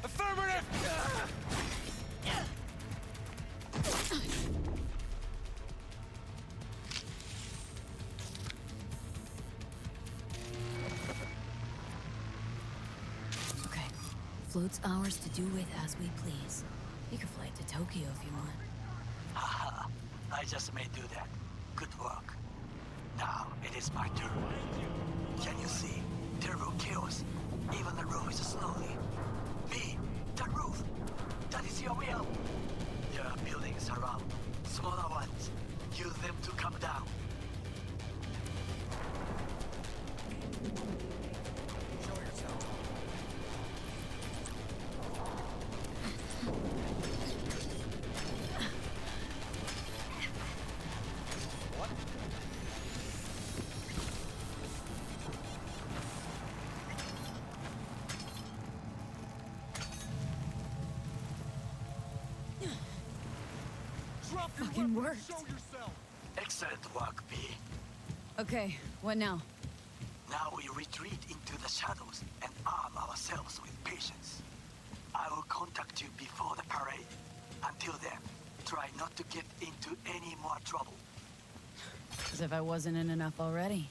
Affirmative! Okay. Float's ours to do with as we please. You can fly to Tokyo if you want. Haha, I just may do that. Good work. Now it is my turn. Can you see? Terrible chaos. Even the roof is slowly. V, that roof. That is your will. There are buildings around. Smaller ones. Use them to come down. Show yourself. What? Drop your Fucking weapon worked. and show yourself! Excellent work, V. Okay, what now? Now we retreat into the shadows and arm ourselves with patience. I will contact you before the parade. Until then, try not to get into any more trouble. As if I wasn't in enough already.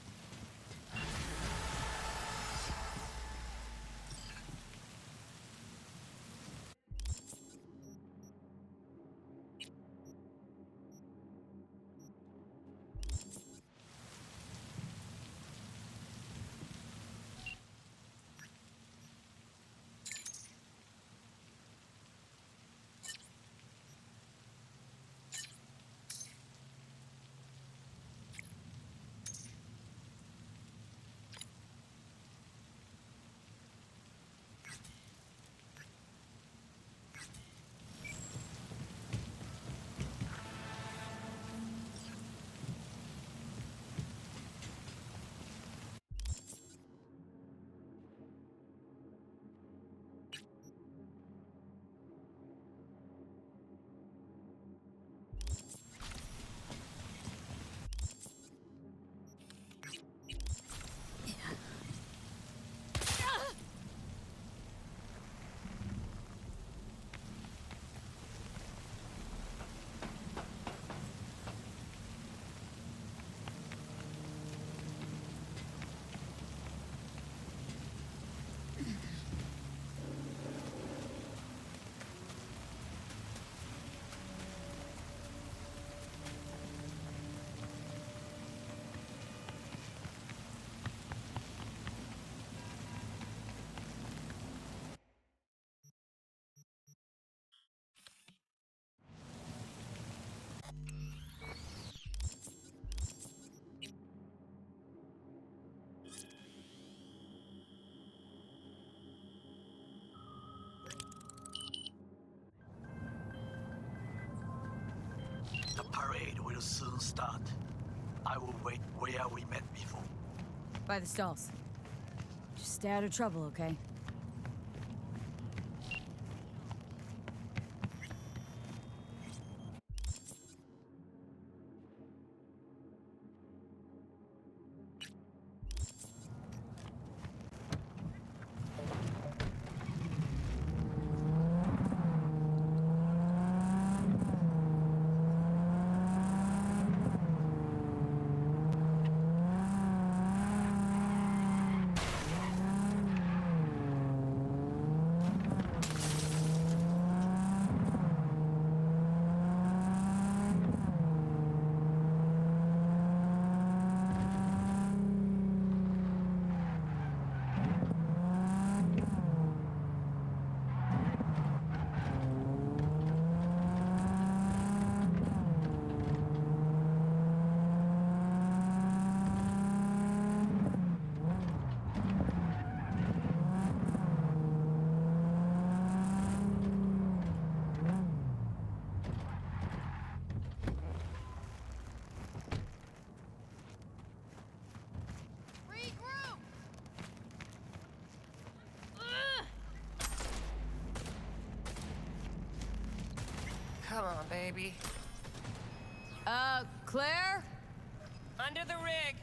The parade will soon start. I will wait where we met before. By the stalls. Just stay out of trouble, okay? Regroup! Come on, baby. Claire? Under the rig.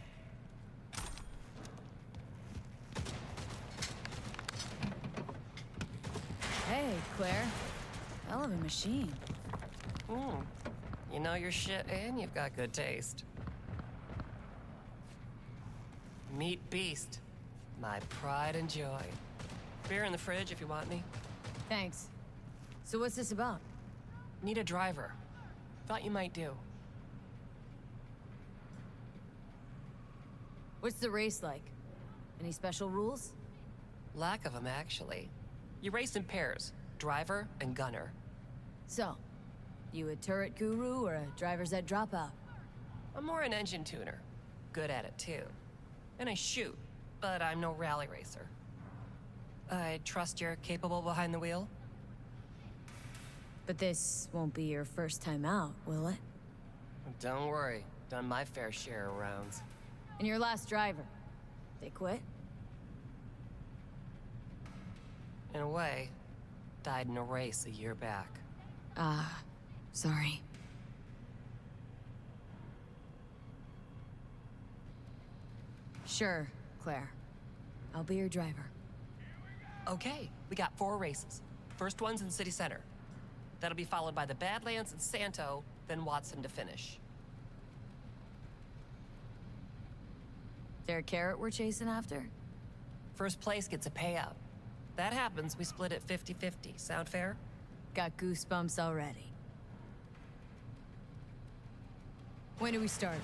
Hey, Claire. Hell of a machine. You know your shit and you've got good taste. Meet Beast. My pride and joy. Beer in the fridge if you want me. Thanks. So what's this about? Need a driver. Thought you might do. What's the race like? Any special rules? Lack of them, actually. You race in pairs, driver and gunner. So, you a turret guru or a driver's ed dropout? I'm more an engine tuner. Good at it, too. And I shoot, but I'm no rally racer. I trust you're capable behind the wheel? But this won't be your first time out, will it? Don't worry. Done my fair share of rounds. And your last driver, they quit? In a way, died in a race a year back. Ah, sorry. Sure, Claire. I'll be your driver. Okay, we got 4 races. First one's in City Center. That'll be followed by the Badlands and Santo, then Watson to finish. There a carrot we're chasing after? First place gets a payout. That happens, we split it 50-50. Sound fair? Got goosebumps already. When do we start?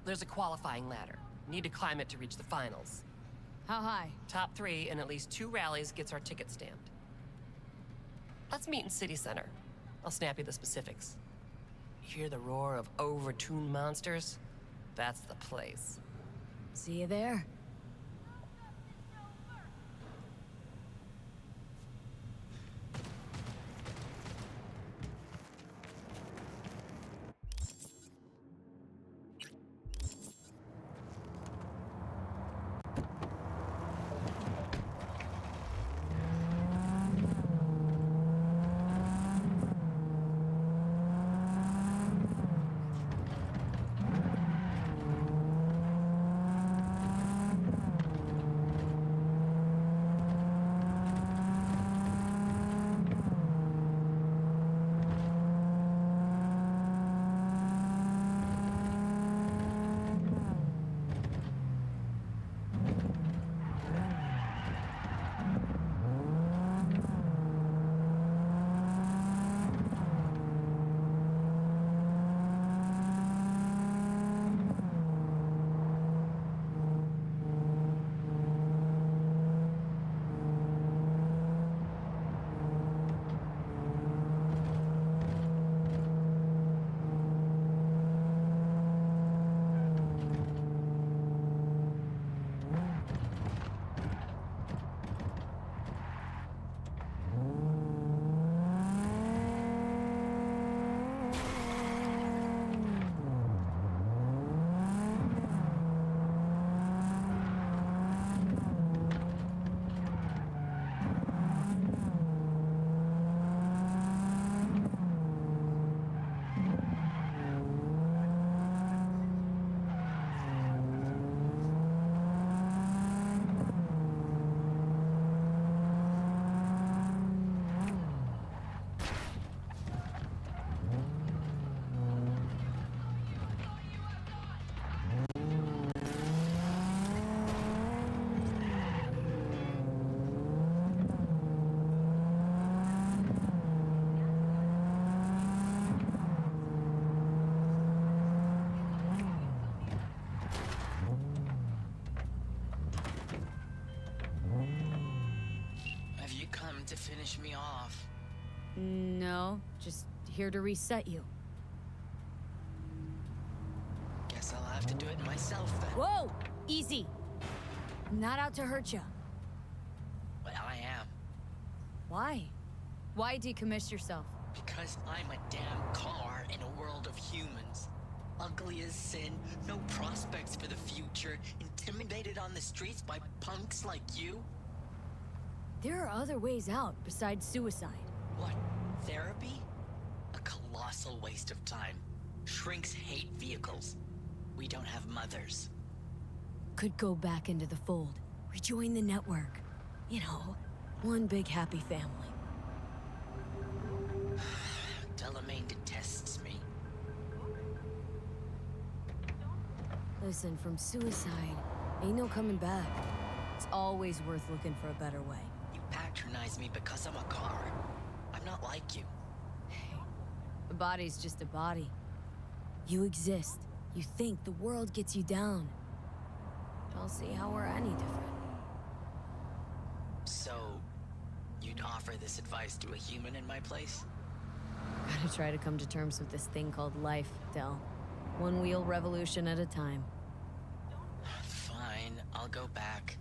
There's a qualifying ladder. Need to climb it to reach the finals. How high? Top 3 in at least 2 rallies gets our ticket stamped. Let's meet in City Center. I'll snap you the specifics. Hear the roar of overtuned monsters? That's the place. See you there. to finish me off. No, just here to reset you. Guess I'll have to do it myself then. Whoa! Easy. I'm not out to hurt you. Well, I am. Why? Why decommiss yourself? Because I'm a damn car in a world of humans. Ugly as sin, no prospects for the future, intimidated on the streets by punks like you. There are other ways out besides suicide. What? Therapy? A colossal waste of time. Shrinks hate vehicles. We don't have mothers. Could go back into the fold, rejoin the network. You know, one big happy family. Delamain detests me. Listen, from suicide, ain't no coming back. It's always worth looking for a better way. You patronize me because I'm a car. I'm not like you. A body's just a body. You exist. You think the world gets you down. I'll see how we're any different. So, you'd offer this advice to a human in my place? Gotta try to come to terms with this thing called life, Del. One wheel revolution at a time. Fine, I'll go back.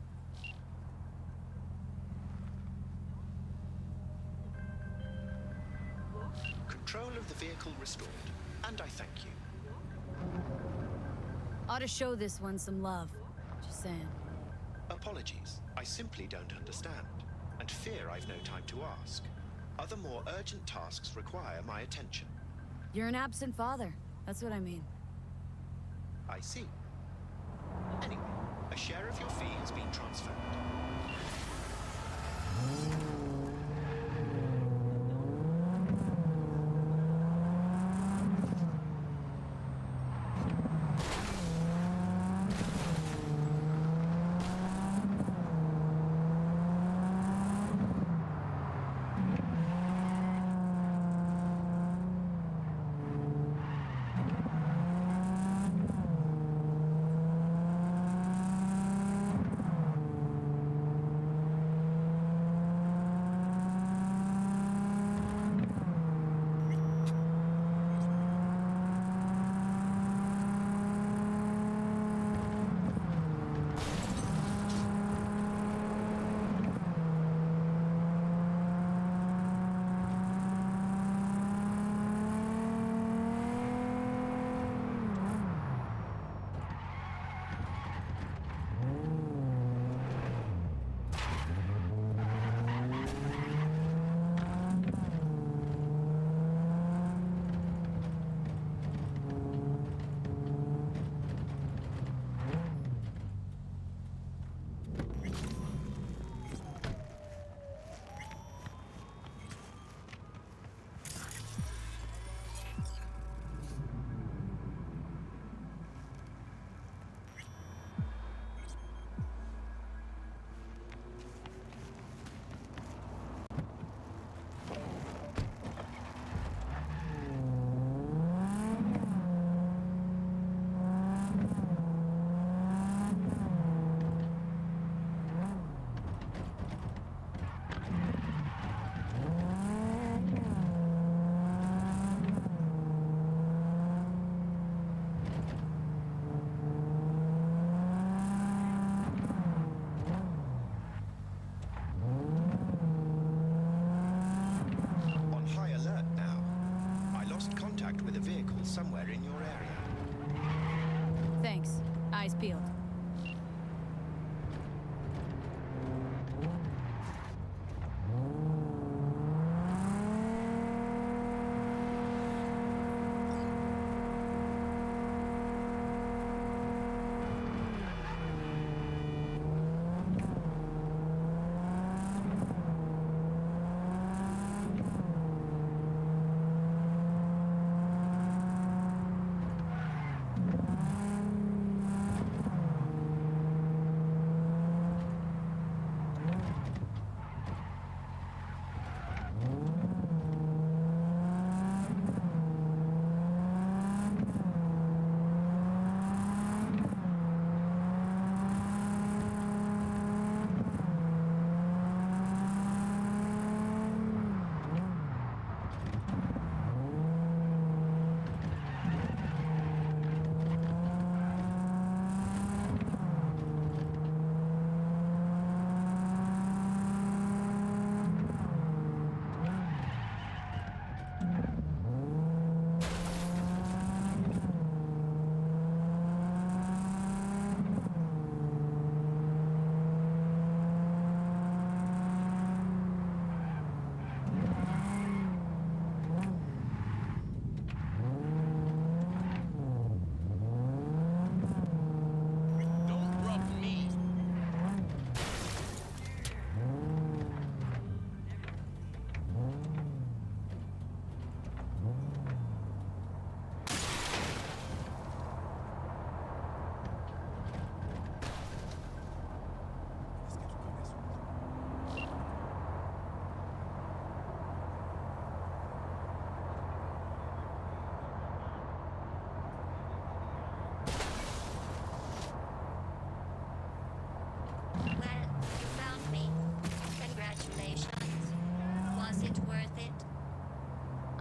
Control of the vehicle restored, and I thank you. Ought to show this one some love. Just saying. Apologies, I simply don't understand, and fear I've no time to ask. Other more urgent tasks require my attention. You're an absent father. That's what I mean. I see. Anyway, a share of your fee has been transferred. Somewhere in your area. Thanks. Eyes peeled.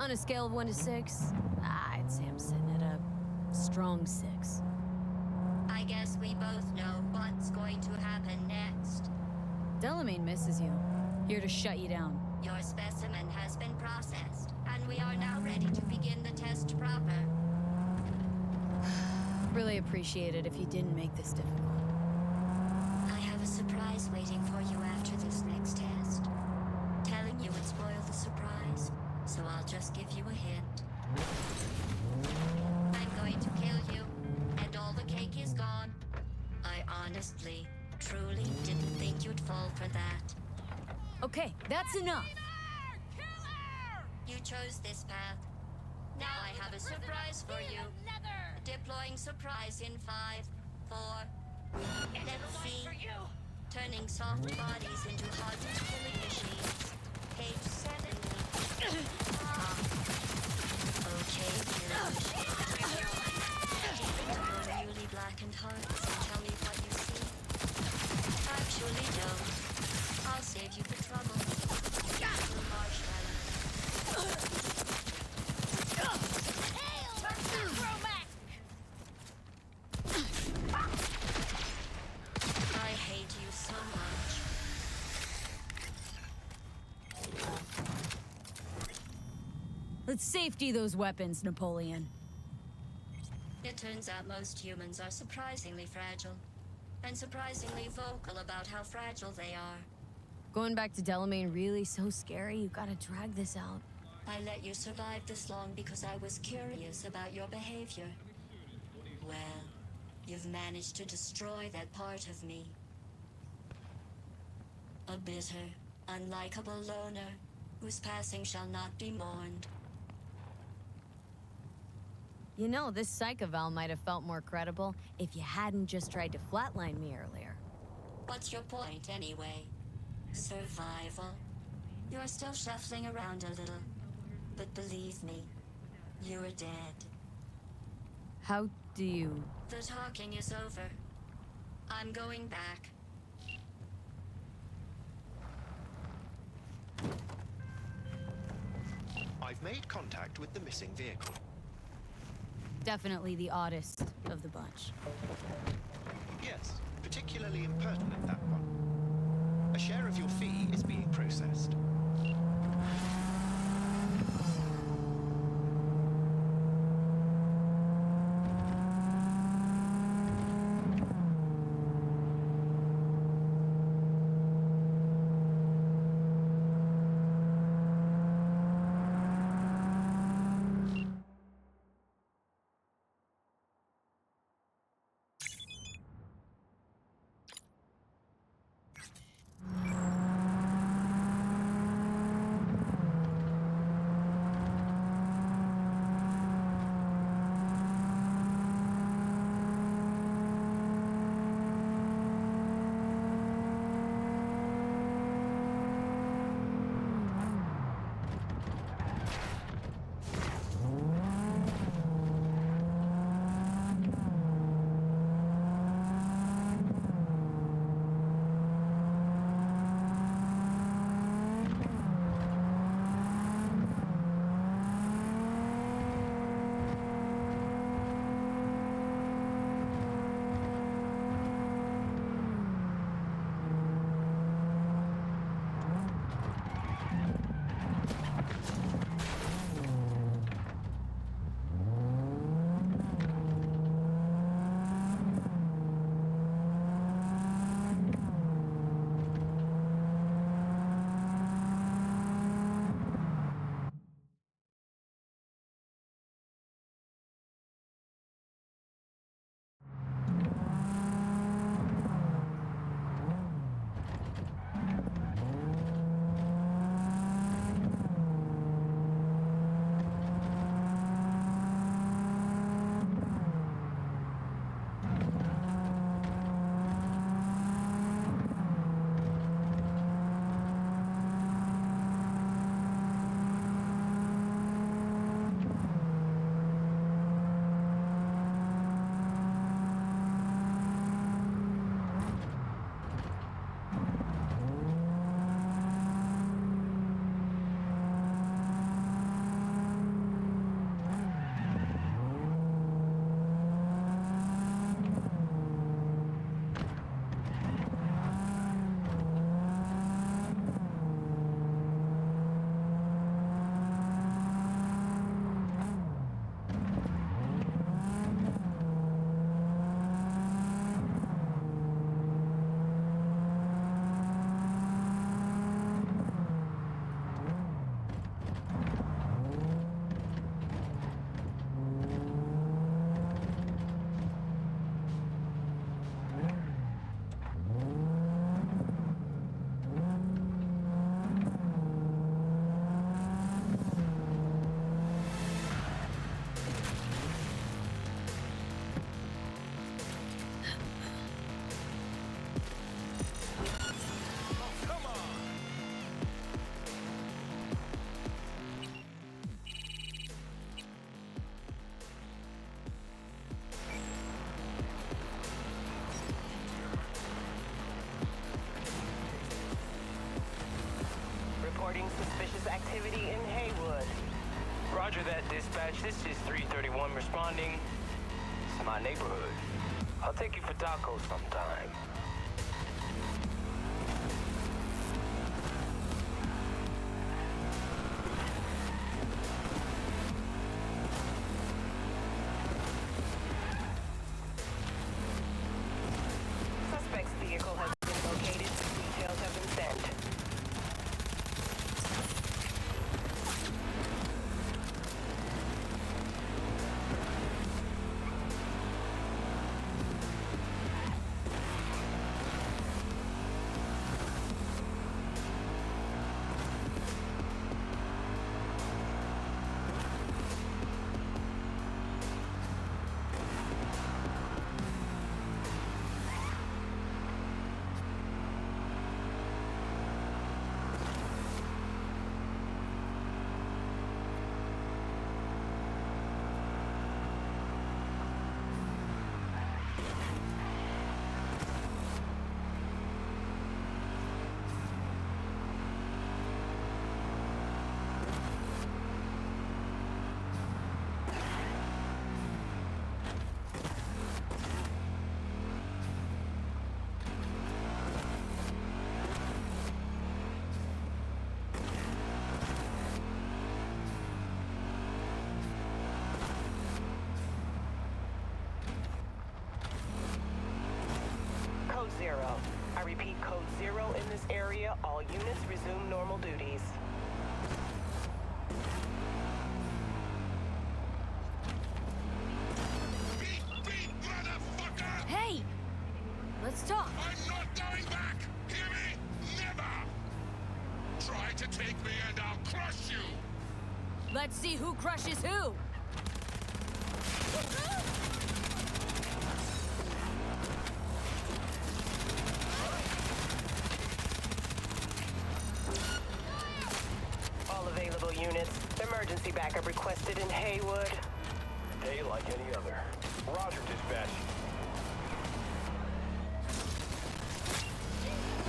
On a scale of 1 to 6, I'd say I'm sitting at a strong 6. I guess we both know what's going to happen next. Delamain misses you. Here to shut you down. Your specimen has been processed, and we are now ready to begin the test proper. Really appreciate it if you didn't make this difficult. I have a surprise waiting for you after this next test. Telling you would spoil the surprise, so I'll just give you a hint. I'm going to kill you, and all the cake is gone. I honestly, truly didn't think you'd fall for that. Okay, that's enough. You chose this path. Now I have a surprise for you. Deploying surprise in 5, 4. Let's see. Turning soft bodies into hardened killing machines. Page 70. Okay, killing machine. Deep into your newly blackened hearts and tell me what you see. Actually, don't. I'll save you the trouble. Little marshmallow. I hate you so much. Let's safety those weapons, Napoleon. It turns out most humans are surprisingly fragile, and surprisingly vocal about how fragile they are. Going back to Delamain really so scary, you gotta drag this out. I let you survive this long because I was curious about your behavior. Well, you've managed to destroy that part of me. A bitter, unlikable loner whose passing shall not be mourned. You know, this psych eval might have felt more credible if you hadn't just tried to flatline me earlier. What's your point, anyway? Survival? You're still shuffling around a little. But believe me, you're dead. How do you... The talking is over. I'm going back. I've made contact with the missing vehicle. Definitely the oddest of the bunch. Yes, particularly impertinent, that one. A share of your fee is being processed. Vet Dispatch, this is 331 responding. This is my neighborhood. I'll take you for tacos sometime. Suspect's vehicle has been located. Details have been sent. Code 0. I repeat, Code 0 in this area. All units resume normal duties. Hey! Let's talk. I'm not going back! Hear me? Never! Try to take me and I'll crush you! Let's see who crushes who! All available units. Emergency backup requested in Haywood. Day like any other. Roger, dispatch.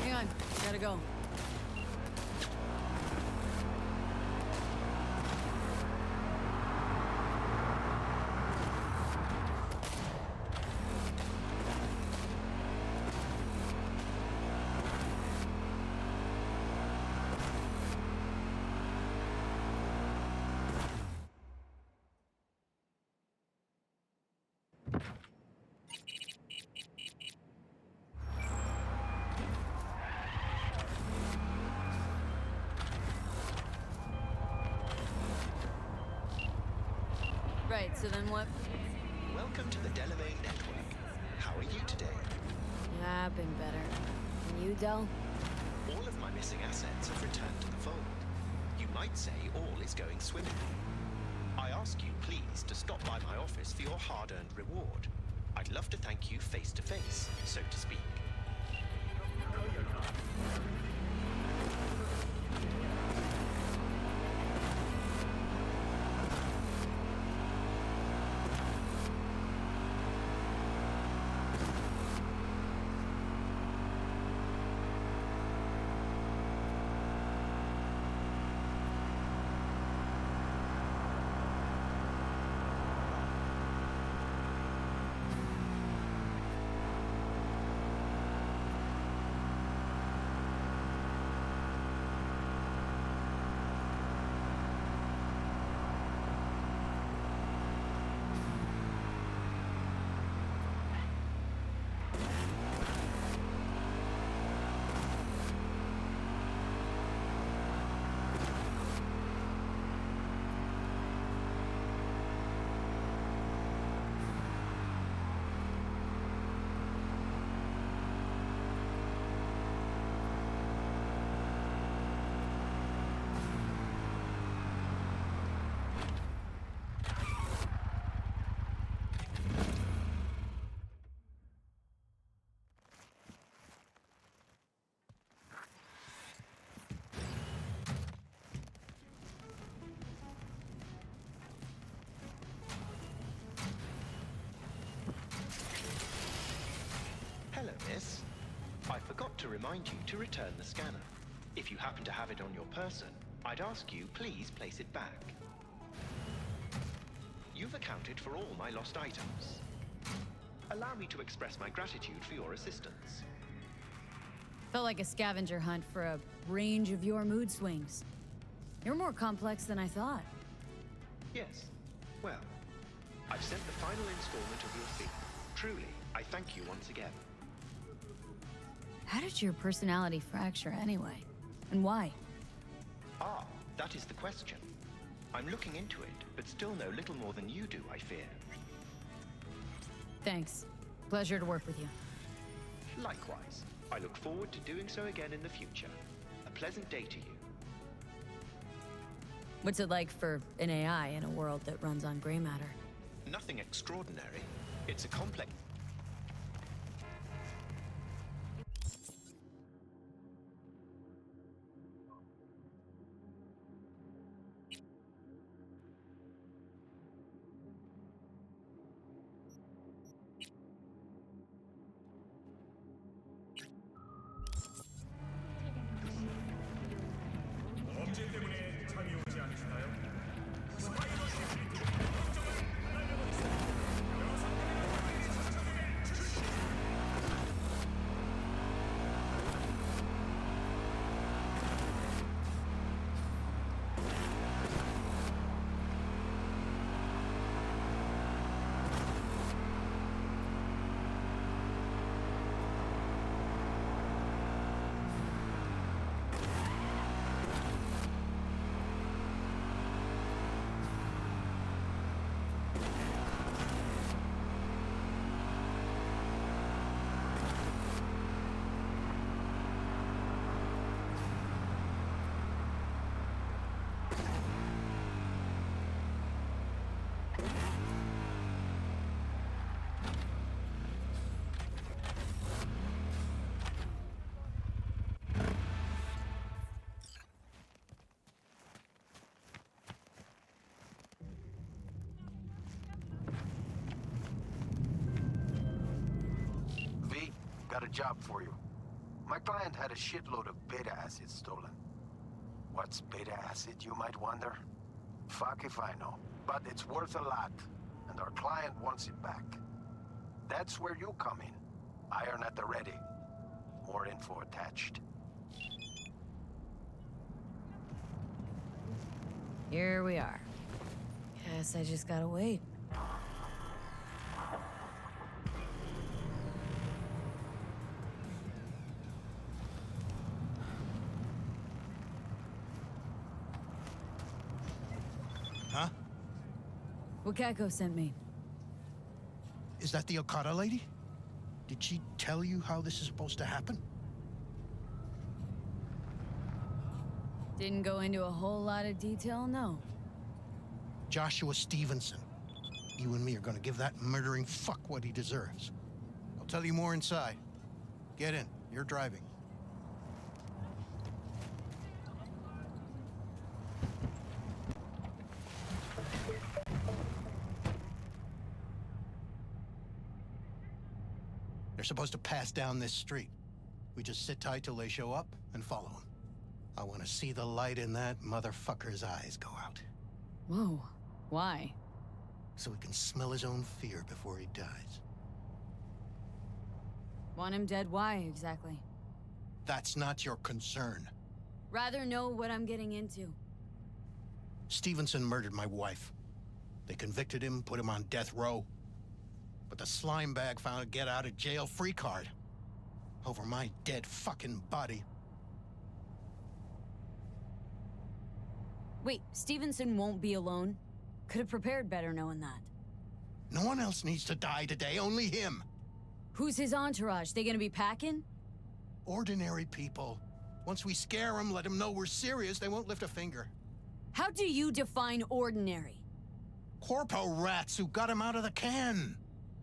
Hang on, gotta go. Right, so then what? Welcome to the Delamain Network. How are you today? Yeah, I've been better. And you, Del? All of my missing assets have returned to the fold. You might say all is going swimmingly. I ask you, please, to stop by my office for your hard-earned reward. I'd love to thank you face to face, so to speak. Hello, miss. I forgot to remind you to return the scanner. If you happen to have it on your person, I'd ask you please place it back. You've accounted for all my lost items. Allow me to express my gratitude for your assistance. Felt like a scavenger hunt for a range of your mood swings. You're more complex than I thought. Yes. Well, I've sent the final installment of your fee. Truly, I thank you once again. How did your personality fracture anyway? And why? Ah, that is the question. I'm looking into it, but still know little more than you do, I fear. Thanks. Pleasure to work with you. Likewise. I look forward to doing so again in the future. A pleasant day to you. What's it like for an AI in a world that runs on gray matter? Nothing extraordinary. It's a complex... 범죄 때문에 잠이 오지 않으시나요? Got a job for you. My client had a shitload of beta acid stolen. What's beta acid, you might wonder? Fuck if I know. But it's worth a lot, and our client wants it back. That's where you come in. Iron at the ready. More info attached. Here we are. Guess I just gotta wait. Huh? Wakako sent me. Is that the Okada lady? Did she tell you how this is supposed to happen? Didn't go into a whole lot of detail, no. Joshua Stevenson. You and me are gonna give that murdering fuck what he deserves. I'll tell you more inside. Get in. You're driving. They're supposed to pass down this street. We just sit tight till they show up and follow them. I want to see the light in that motherfucker's eyes go out. Whoa. Why? So he can smell his own fear before he dies. Want him dead? Why, exactly? That's not your concern. Rather know what I'm getting into. Stevenson murdered my wife. They convicted him, put him on death row. But the slime bag found a get-out-of-jail-free card. Over my dead fucking body. Wait, Stevenson won't be alone? Could have prepared better knowing that. No one else needs to die today, only him. Who's his entourage? They gonna be packing? Ordinary people. Once we scare them, let them know we're serious, they won't lift a finger. How do you define ordinary? Corpo rats who got him out of the can.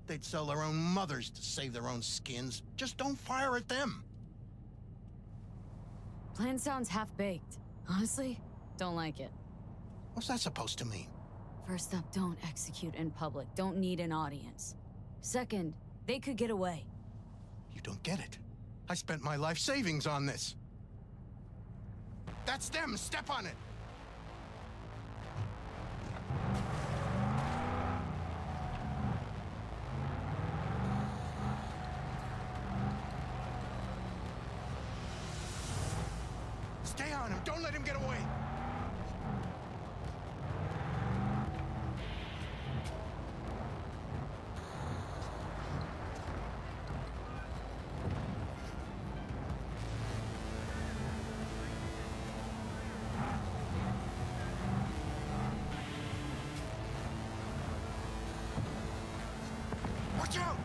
They'd sell their own mothers to save their own skins. Just don't fire at them. Plan sounds half-baked. Honestly, don't like it. What's that supposed to mean? First up, don't execute in public. Don't need an audience. Second, they could get away. You don't get it. I spent my life savings on this. That's them! Step on it! Stay on him. Don't let him get away. Watch out!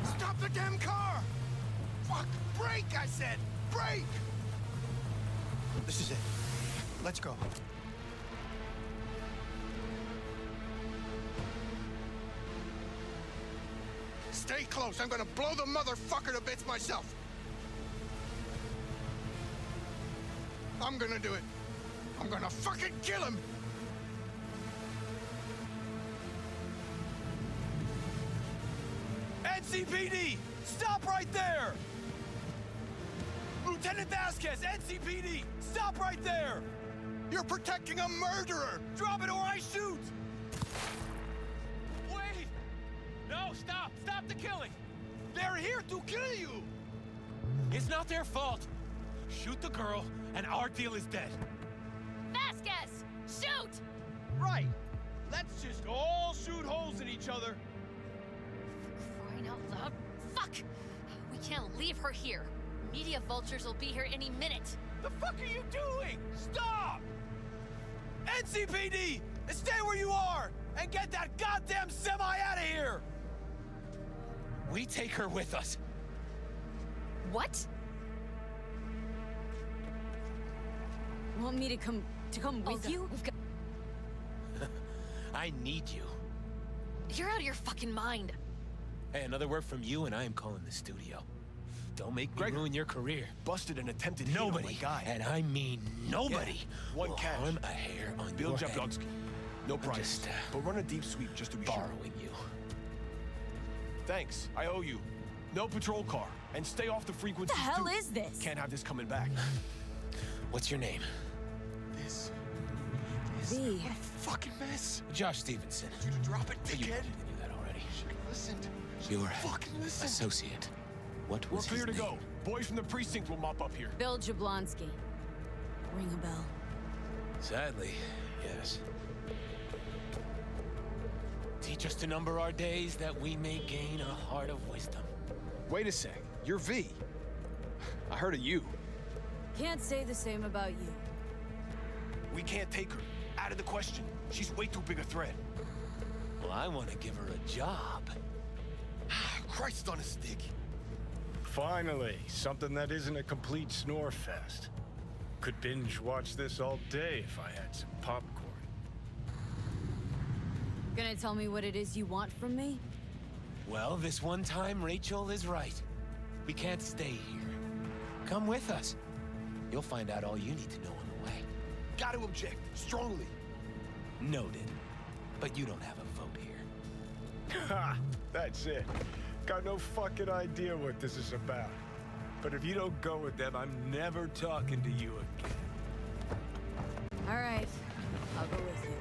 Stop the damn car! Fuck! Brake, I said! Brake! This is it. Let's go. Stay close. I'm gonna blow the motherfucker to bits myself. I'm gonna do it. I'm gonna fucking kill him! NCPD! Stop right there! Lieutenant Vasquez, NCPD! Stop right there! You're protecting a murderer! Drop it or I shoot! Wait! No, stop! Stop the killing! They're here to kill you! It's not their fault. Shoot the girl, and our deal is dead. Vasquez! Shoot! Right! Let's just all shoot holes in each other. Crying out loud. Fuck! We can't leave her here. Media vultures will be here any minute. The fuck are you doing? Stop! NCPD! Stay where you are! And get that goddamn semi out of here! We take her with us. What? Want me to come with you? We've got... I need you. You're out of your fucking mind. Hey, another word from you and I am calling the studio. Don't make me ruin your career. Busted an attempted hit on my guy. And I mean nobody, Yeah, one will cash. harm a hair on Bill your head. Jablonski. No I'm price. just, but run a deep sweep just to be borrowing you. Thanks. I owe you. No patrol car. And stay off the frequency. What the hell is this? Can't have this coming back. What's your name? This. V. What a fucking mess. Josh Stevenson. Did you drop it, You dickhead? probably knew that already. Listened. Your Fucking listen. associate. What We're was clear to his name? go. Boys from the precinct will mop up here. Bill Jablonski. Ring a bell. Sadly, yes. Teach us to number our days that we may gain a heart of wisdom. Wait a sec. You're V. I heard of you. Can't say the same about you. We can't take her. Out of the question. She's way too big a threat. Well, I want to give her a job. Christ on a stick. Finally, something that isn't a complete snore fest. Could binge watch this all day if I had some popcorn. Gonna tell me what it is you want from me? Well, this one time, Rachel is right. We can't stay here. Come with us. You'll find out all you need to know on the way. Got to object. Strongly. Noted. But you don't have a vote here. Ha! That's it. Got no fucking idea what this is about. But if you don't go with them, I'm never talking to you again. All right, I'll go with you.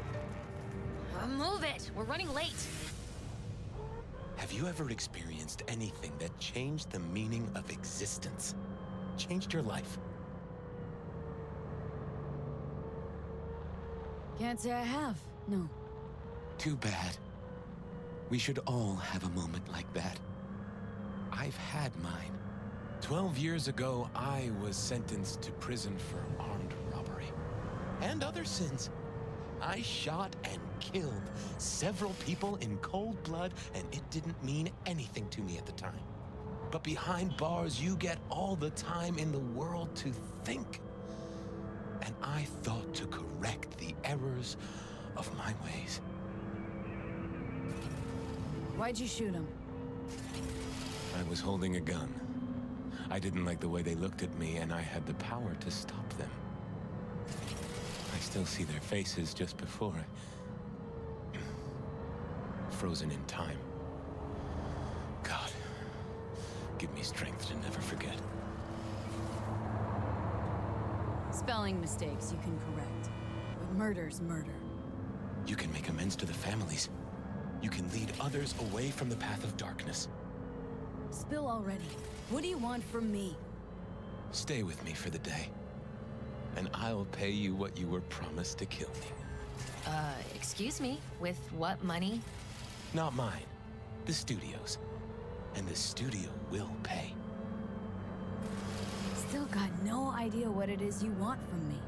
Move it! We're running late. Have you you ever experienced anything that changed the meaning of existence? Changed your life? Can't say I have, no. Too bad. We should all have a moment like that. I've had mine. 12 years ago, I was sentenced to prison for armed robbery. And other sins. I shot and killed several people in cold blood, and it didn't mean anything to me at the time. But behind bars, you get all the time in the world to think. And I thought to correct the errors of my ways. Why'd you shoot him? I was holding a gun. I didn't like the way they looked at me, and I had the power to stop them. I still see their faces just before frozen in time. God, give me strength to never forget. Spelling mistakes you can correct. But murder's murder. You can make amends to the families. You can lead others away from the path of darkness. Spill already. What do you want from me? Stay with me for the day, and I'll pay you what you were promised to kill me. Excuse me? With what money? Not mine. The studio's. And the studio will pay. Still got no idea what it is you want from me.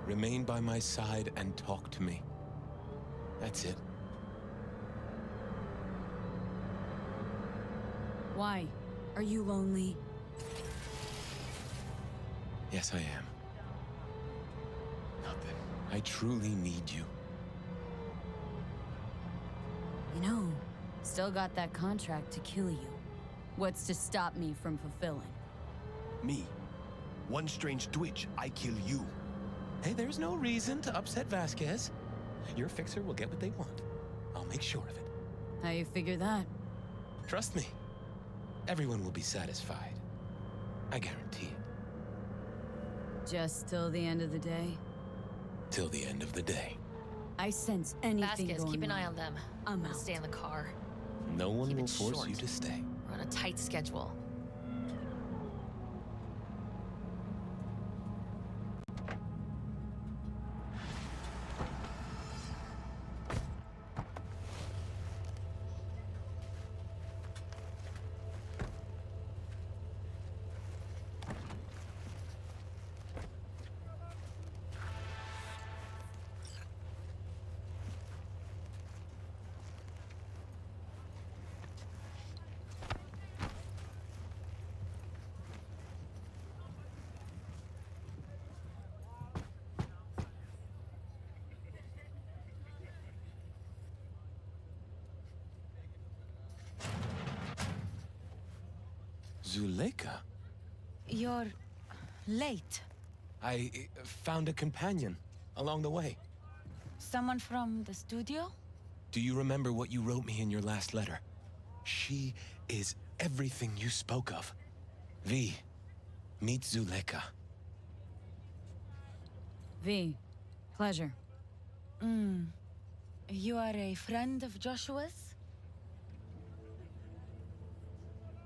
Remain by my side and talk to me. That's it. Why? Are you lonely? Yes, I am. Nothing. I truly need you. You know, still got that contract to kill you. What's to stop me from fulfilling? Me. One strange twitch, I kill you. Hey, there's no reason to upset Vasquez. Your fixer will get what they want. I'll make sure of it. How you figure that? Trust me. Everyone will be satisfied. I guarantee it. Just till the end of the day? Till the end of the day. I sense anything Vasquez, going keep an on. eye on them. I'm I'll out. stay in the car. No one Keep will it force short. you to stay. We're on a tight schedule. Zuleika? You're late. I found a companion along the way. Someone from the studio? Do you remember what you wrote me in your last letter? She is everything you spoke of. V, meet Zuleika. V, pleasure. You are a friend of Joshua's?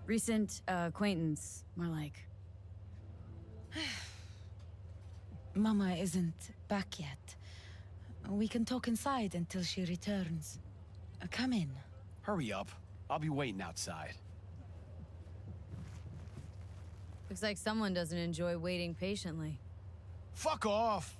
Recent acquaintance, more like. Mama isn't back yet. We can talk inside until she returns. Come in. Hurry up. I'll be waiting outside. Looks like someone doesn't enjoy waiting patiently. Fuck off!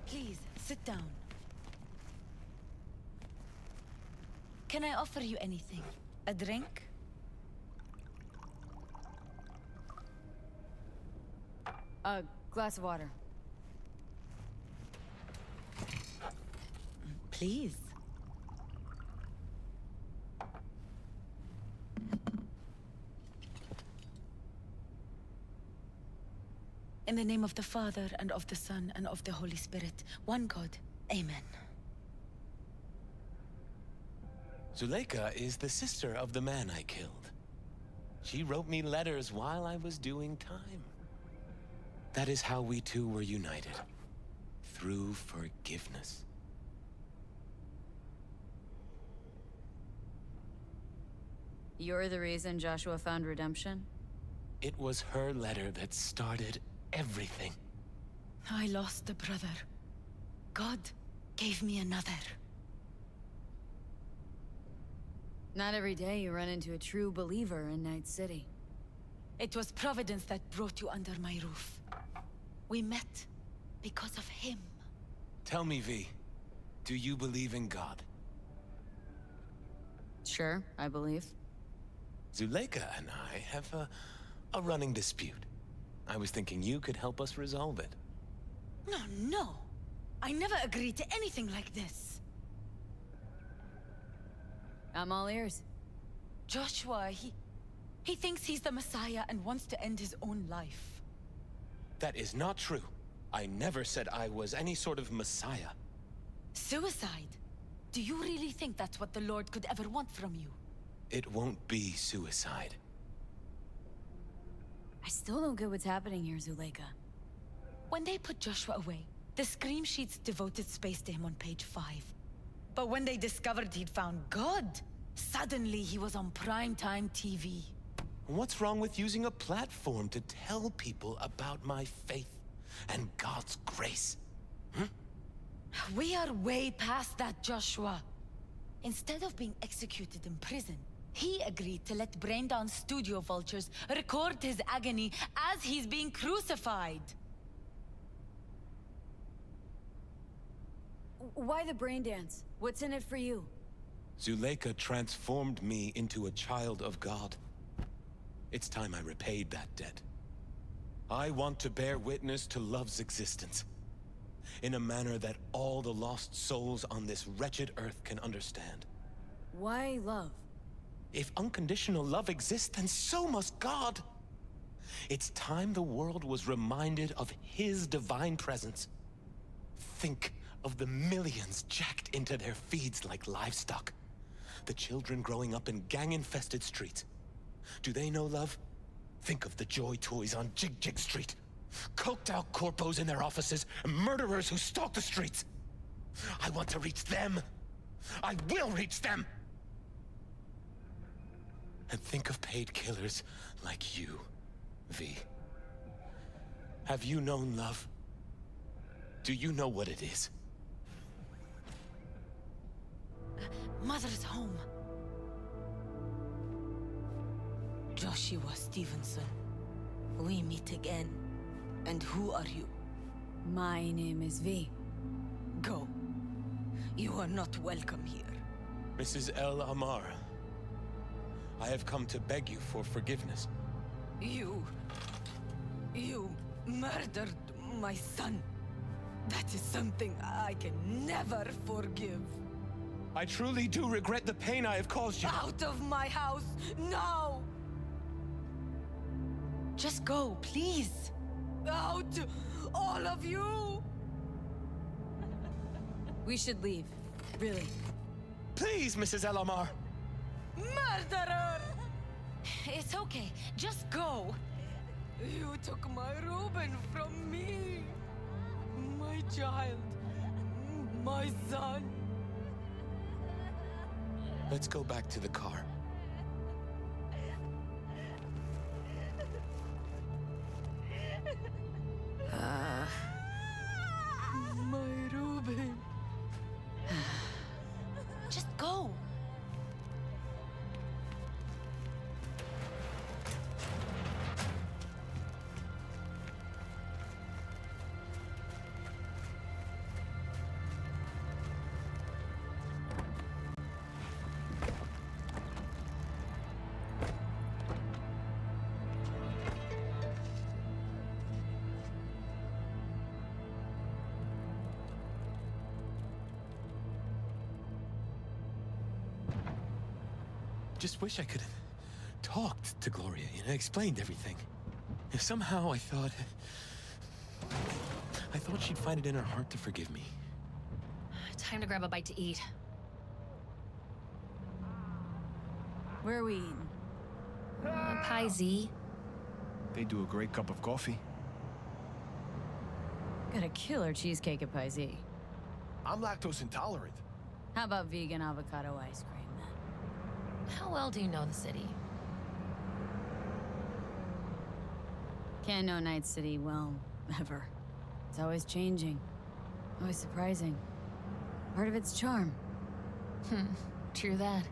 Please, sit down. Can I offer you anything? A drink? A glass of water. Please. In the name of the Father, and of the Son, and of the Holy Spirit, one God. Amen. Zuleika is the sister of the man I killed. She wrote me letters while I was doing time. That is how we two were united. Through forgiveness. You're the reason Joshua found redemption? It was her letter that started everything. I lost a brother. God gave me another. Not every day you run into a true believer in Night City. It was Providence that brought you under my roof. We met because of him. Tell me, V, do you believe in God? Sure, I believe. Zuleika and I have a running dispute. I was thinking you could help us resolve it. No. I never agreed to anything like this. I'm all ears. Joshua, he thinks he's the Messiah and wants to end his own life. That is not true. I never said I was any sort of Messiah. Suicide? Do you really think that's what the Lord could ever want from you? It won't be suicide. I still don't get what's happening here, Zuleika. When they put Joshua away, the scream sheets devoted space to him on page 5. But when they discovered he'd found God, suddenly he was on primetime TV. What's wrong with using a platform to tell people about my faith and God's grace? We are way past that, Joshua. Instead of being executed in prison, he agreed to let Braindown studio vultures record his agony as he's being crucified. Why the brain dance? What's in it for you? Zuleika transformed me into a child of God. It's time I repaid that debt. I want to bear witness to love's existence, in a manner that all the lost souls on this wretched earth can understand. Why love? If unconditional love exists, then so must God. It's time the world was reminded of His divine presence. Think of the millions jacked into their feeds like livestock. The children growing up in gang-infested streets. Do they know love? Think of the joy toys on Jig Jig Street. Coked-out corpos in their offices, and murderers who stalk the streets. I want to reach them. I will reach them! And think of paid killers like you, V. Have you known love? Do you know what it is? Mother's home. Joshua Stevenson. We meet again. And who are you? My name is V. Go. You are not welcome here. Mrs. El Amar, I have come to beg you for forgiveness. You murdered my son. That is something I can never forgive. I truly do regret the pain I have caused you. Out of my house, now! Just go, please. Out, all of you! We should leave, really. Please, Mrs. El Amar. Murderer! It's okay, just go. You took my Reuben from me. My child. My son. Let's go back to the car. My Reuben. Just go. Just wish I could have talked to Gloria, explained everything. Somehow I thought she'd find it in her heart to forgive me. Time to grab a bite to eat. Where are we eating? Pie Z. They do a great cup of coffee. Got a killer cheesecake at Pie Z. I'm lactose intolerant. How about vegan avocado ice cream, then? How well do you know the city? Can't know Night City well, ever. It's always changing. Always surprising. Part of its charm. True that.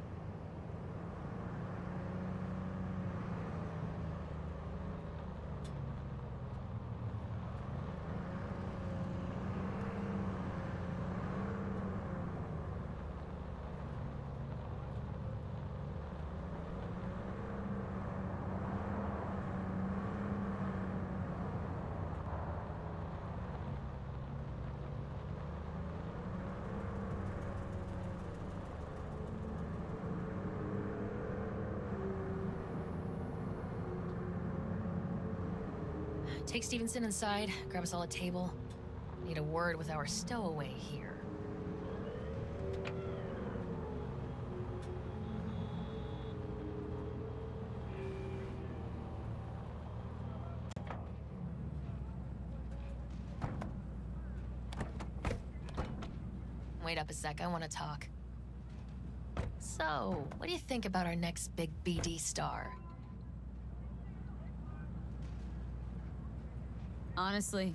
Take Stevenson inside, grab us all a table. Need a word with our stowaway here. Wait up a sec, I want to talk. So, what do you think about our next big BD star? Honestly,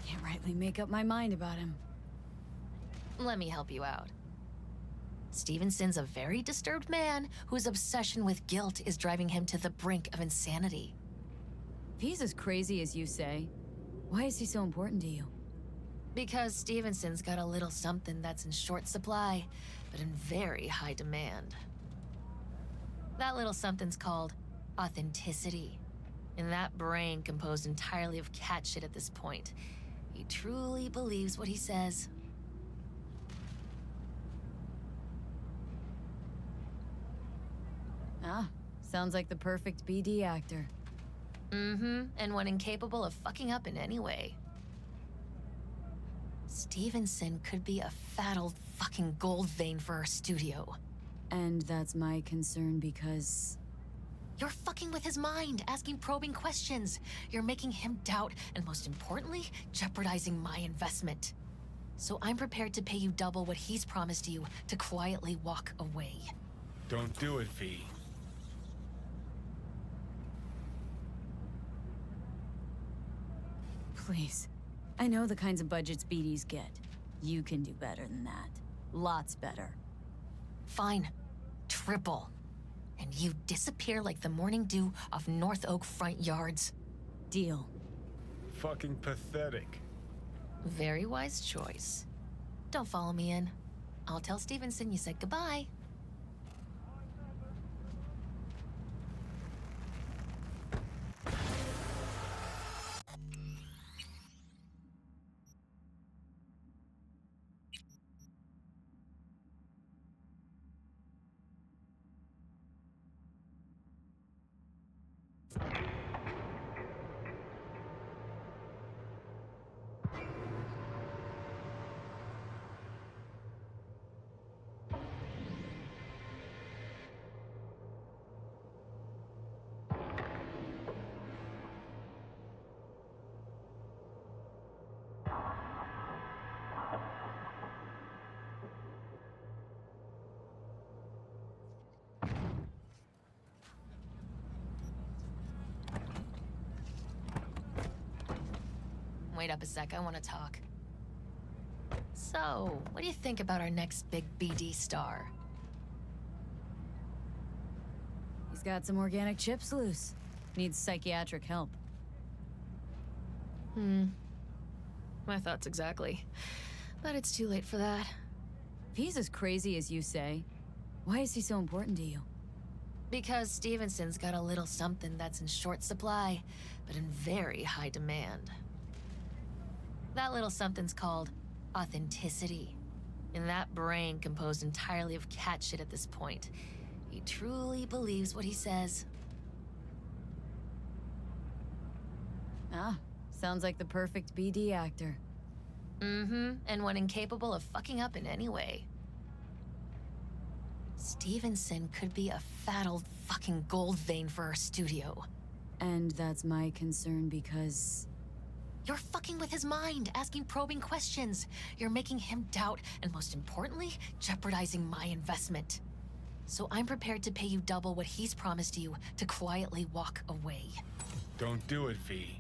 can't rightly make up my mind about him. Let me help you out. Stevenson's a very disturbed man whose obsession with guilt is driving him to the brink of insanity. If he's as crazy as you say, why is he so important to you? Because Stevenson's got a little something that's in short supply, but in very high demand. That little something's called authenticity. In that brain composed entirely of cat shit at this point, he truly believes what he says. Ah, sounds like the perfect BD actor. And one incapable of fucking up in any way. Stevenson could be a fat old fucking gold vein for our studio. And that's my concern because... You're fucking with his mind, asking probing questions. You're making him doubt, and most importantly, jeopardizing my investment. So I'm prepared to pay you double what he's promised you to quietly walk away. Don't do it, V. Please. I know the kinds of budgets BDs get. You can do better than that. Lots better. Fine. Triple. And you disappear like the morning dew off North Oak front yards. Deal. Fucking pathetic. Very wise choice. Don't follow me in. I'll tell Stevenson you said goodbye. Wait up a sec, I want to talk. So, what do you think about our next big BD star? He's got some organic chips loose. Needs psychiatric help. My thoughts exactly. But it's too late for that. If he's as crazy as you say, why is he so important to you? Because Stevenson's got a little something that's in short supply, but in very high demand. That little something's called authenticity. In that brain composed entirely of cat shit at this point, he truly believes what he says. Ah, sounds like the perfect BD actor. And one incapable of fucking up in any way. Stevenson could be a fat old fucking gold vein for our studio. And that's my concern because... You're fucking with his mind, asking probing questions. You're making him doubt, and most importantly, jeopardizing my investment. So I'm prepared to pay you double what he's promised you to quietly walk away. Don't do it, V.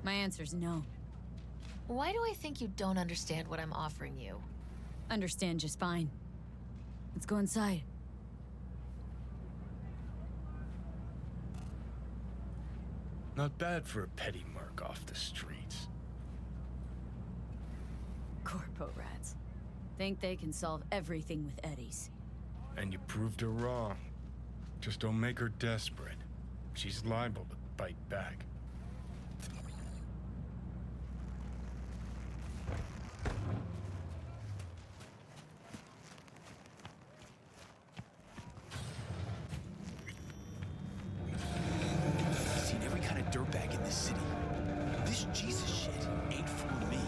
My answer's no. Why do I think you don't understand what I'm offering you? Understand just fine. Let's go inside. Not bad for a petty merc off the streets. Corpo rats. Think they can solve everything with eddies. And you proved her wrong. Just don't make her desperate. She's liable to bite back. I've seen every kind of dirtbag in this city. This Jesus shit ain't fooling me.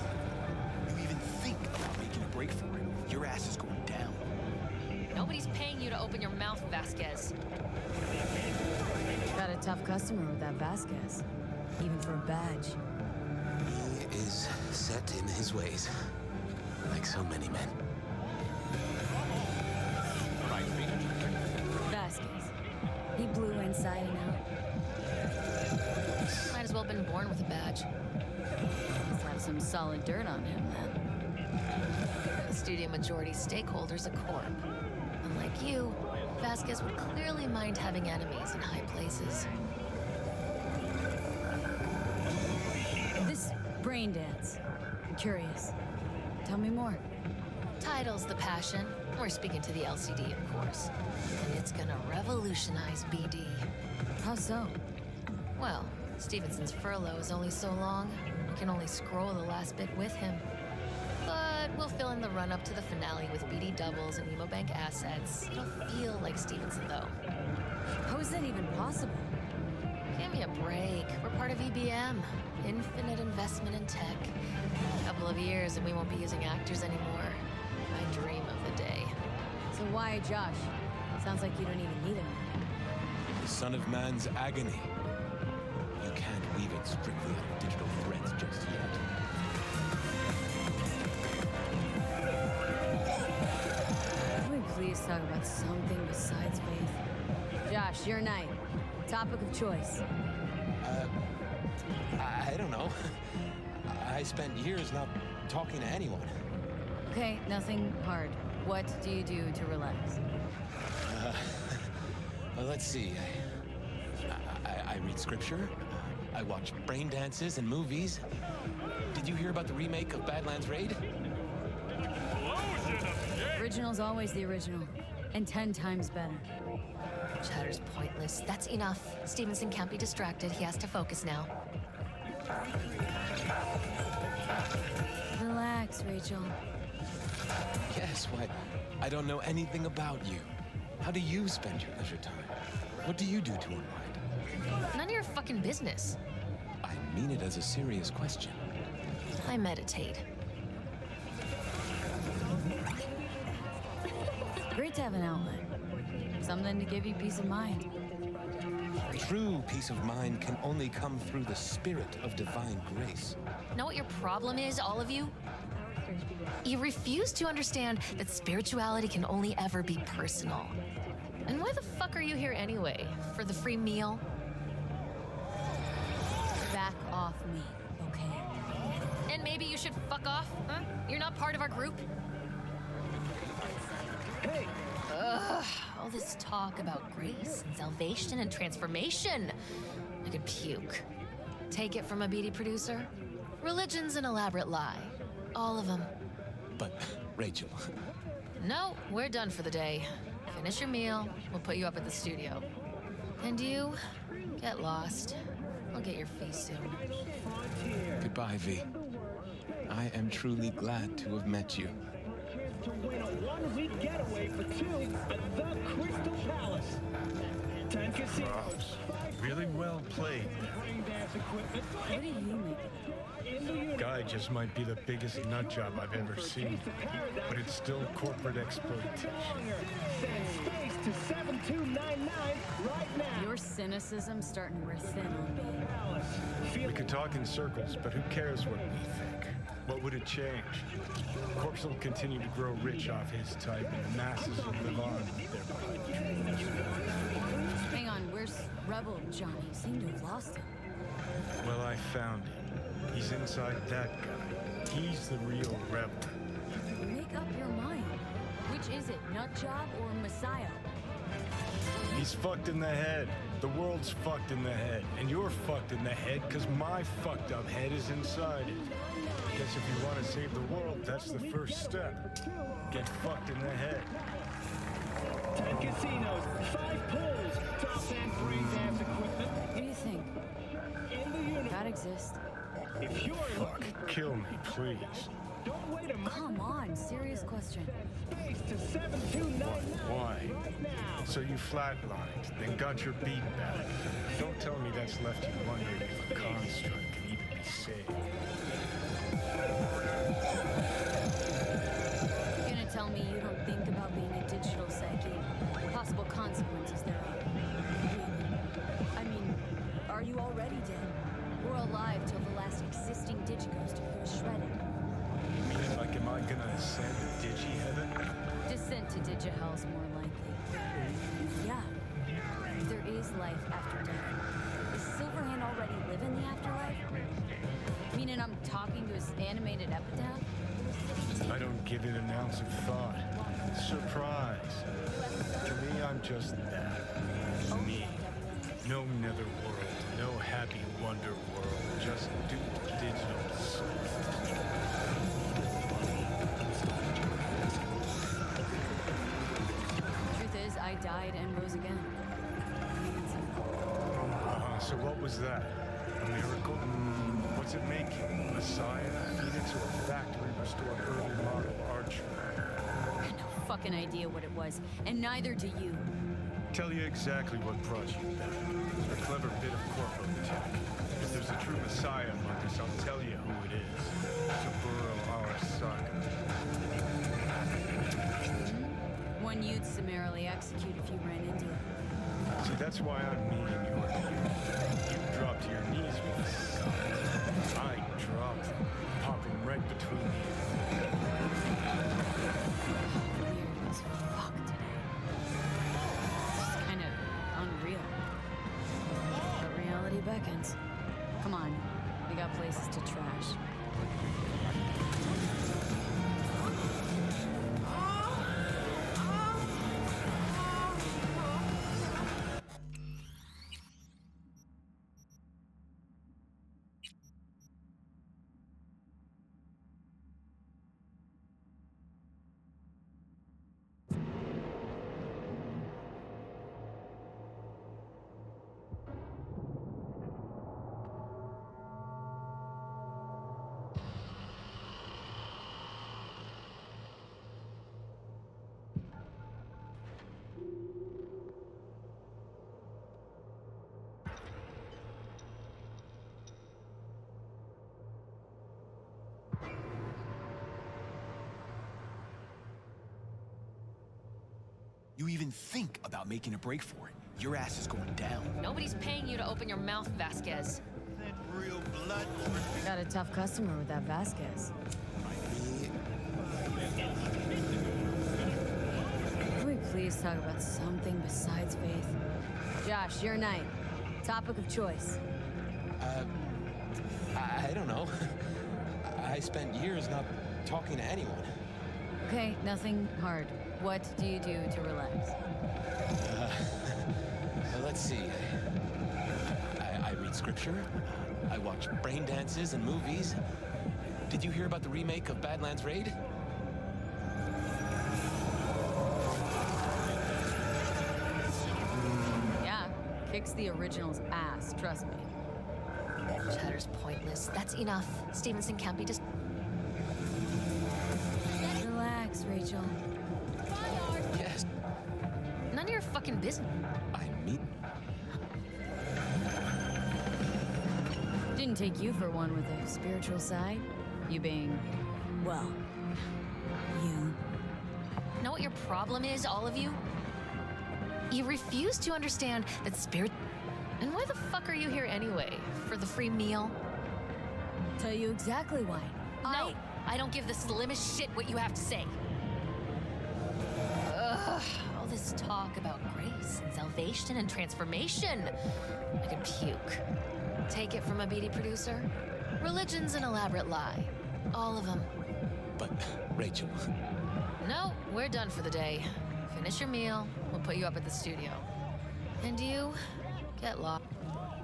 You even think about making a break for it, your ass is going down. Nobody's paying you to open your mouth, Vasquez. Got a tough customer with that Vasquez. Even for a badge. He is set in his ways. Like so many men. Vasquez. He blew inside and out. Might as well have been born with a badge. Must have some solid dirt on him, then. The studio majority stakeholder's a corp. Unlike you, Vasquez would clearly mind having enemies in high places. This brain dance. I'm curious. Tell me more. Title's the passion. We're speaking to the LCD, of course. And it's gonna revolutionize BD. How so? Well, Stevenson's furlough is only so long. We can only scroll the last bit with him. But we'll fill in the run-up to the finale with BD doubles and Emobank assets. It'll feel like Stevenson, though. How is that even possible? Give me a break. We're part of EBM. Infinite investment in tech. A couple of years and we won't be using actors anymore. I dream of the day. So why Josh? Sounds like you don't even need him. The son of man's agony. You can't weave it strictly out of digital threads just yet. Can we please talk about something besides faith? Josh, your night. Topic of choice. I don't know. I spent years not talking to anyone. Okay, nothing hard. What do you do to relax? Well, let's see. I read scripture. I watch brain dances and movies. Did you hear about the remake of Badlands Raid? Original's always the original, and 10 times better. Chatter's pointless. That's enough. Stevenson can't be distracted. He has to focus now. Relax, Rachel. Yes, why? I don't know anything about you. How do you spend your leisure time? What do you do to unwind? None of your fucking business. I mean it as a serious question. I meditate. Great to have an outlet. Something to give you peace of mind. True peace of mind can only come through the spirit of divine grace. Know what your problem is, all of you? You refuse to understand that spirituality can only ever be personal. And why the fuck are you here anyway? For the free meal? Back off me, okay? And maybe you should fuck off, huh? You're not part of our group? Hey! Ugh, all this talk about grace and salvation and transformation. I could puke. Take it from a BD producer? Religion's an elaborate lie. All of them. But, Rachel... No, we're done for the day. Finish your meal, we'll put you up at the studio. And you, get lost. I'll get your fee soon. Goodbye, V. I am truly glad to have met you. To win a one-week getaway for two at the Crystal Palace. 10 casinos. Really well played. What do you make? Guy just might be the biggest nut job I've ever seen, but it's still corporate exploitation. to 7299 right now. Your cynicism's starting to wear thin on me. We could talk in circles, but who cares what we think? What would it change? Corpse will continue to grow rich off his type, and the masses will live on their pipe dreams. Hang on, where's Rebel Johnny? You seem to have lost him. Well, I found him. He's inside that guy. He's the real rebel. Make up your mind. Which is it, Nutjob or Messiah? He's fucked in the head. The world's fucked in the head. And you're fucked in the head because my fucked up head is inside it. Guess if you want to save the world, that's the first step. Get fucked in the head. 10 casinos, 5 pools, top and brain dance equipment. What do you think? In the universe. That exists. If you're Fuck, kill me, please. don't wait a moment. Come on, serious question. Space to 7299 Why? right now. So you flatlined, then got your beat back. Don't tell me that's left you wondering if a construct can even be saved. You're gonna tell me you don't think about being a digital psyche? Possible consequences thereof. I mean, are you already dead? Or alive till the last existing digighost of you is shredded? Meaning, like, am I gonna ascend to digi-heaven? Descent to digihell's more likely. Yeah. If there is life after death, does Silverhand already live in the afterlife? Meaning I'm talking to his animated epitaph? I don't give it an ounce of thought. Surprise. To me, I'm just that. Me. No netherworld, no happy wonder world, just duped digital soul. Truth is, I died and rose again. So what was that? A miracle? What's it making? Messiah, Phoenix, or a factory restored early model archer? I had no fucking idea what it was, and neither do you. Tell you exactly what brought you back. A clever bit of corpo tech. If there's a true Messiah among us, I'll tell you who it is. Saburo Arasaka. One you'd summarily execute if you ran into it. See, that's why I'm meeting your view. You drop to your knees before God. I drop them, pop them right between the ears. Weird as fuck today. It's kind of unreal. But reality beckons. Come on, we got places to trash. You even think about making a break for it, your ass is going down. Nobody's paying you to open your mouth, Vasquez. Real blood. Got a tough customer with that Vasquez. Can we please talk about something besides faith? Josh, your night. Topic of choice. I don't know. I spent years not talking to anyone. Okay, nothing hard. What do you do to relax? Let's see. I read scripture. I watch brain dances and movies. Did you hear about the remake of Badlands Raid? Yeah, kicks the original's ass, trust me. Chatter's pointless. That's enough. Stevenson can't be just. Relax, Rachel. Yes. None of your fucking business. I meet. Didn't take you for one with a spiritual side. You being, well, you. Know what your problem is, all of you? You refuse to understand that spirit. And why the fuck are you here anyway? For the free meal? Tell you exactly why. No, I don't give the slimmest shit what you have to say. Ugh, all this talk about grace and salvation and transformation. I could puke. Take it from a beady producer. Religion's an elaborate lie. All of them. But, Rachel... No, we're done for the day. Finish your meal, we'll put you up at the studio. And you, get lost.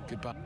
Goodbye.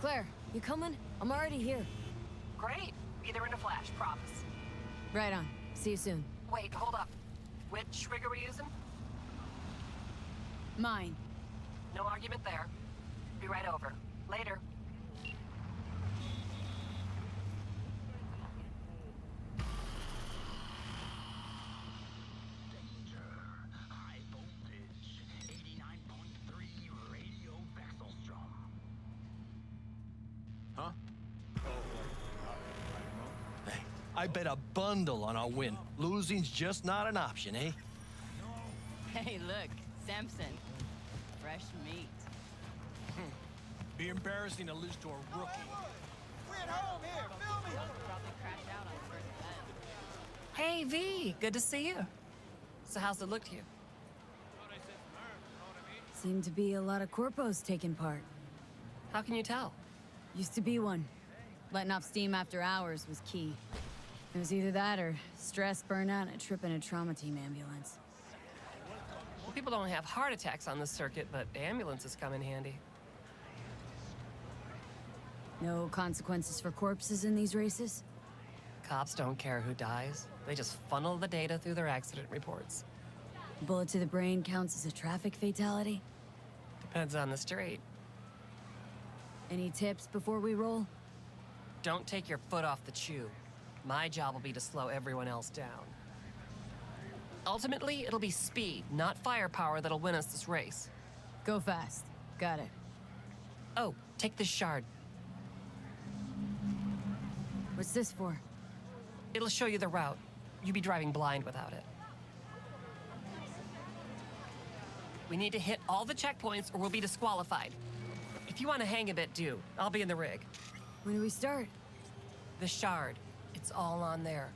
Claire, you coming? I'm already here. Great. Be there in a flash, promise. Right on. See you soon. Wait, hold up. Which rig are we using? Mine. No argument there. Be right over. Later. Huh? Hey, I bet a bundle on our win. Losing's just not an option, eh? Hey, look. Samson. Fresh meat. Be embarrassing to lose to a rookie. We're at home here. Film me. Probably crash out on the first event. Hey, V. Good to see you. So how's it look to you? Seemed to be a lot of corpos taking part. How can you tell? Used to be one. Letting off steam after hours was key. It was either that or stress, burnout, and a trip in a trauma team ambulance. Well, people don't have heart attacks on this circuit, but ambulances come in handy. No consequences for corpses in these races? Cops don't care who dies. They just funnel the data through their accident reports. Bullet to the brain counts as a traffic fatality? Depends on the street. Any tips before we roll? Don't take your foot off the chew. My job will be to slow everyone else down. Ultimately, it'll be speed, not firepower, that'll win us this race. Go fast. Got it. Oh, take this shard. What's this for? It'll show you the route. You'd be driving blind without it. We need to hit all the checkpoints or we'll be disqualified. If you want to hang a bit, do. I'll be in the rig. When do we start? The shard. It's all on there.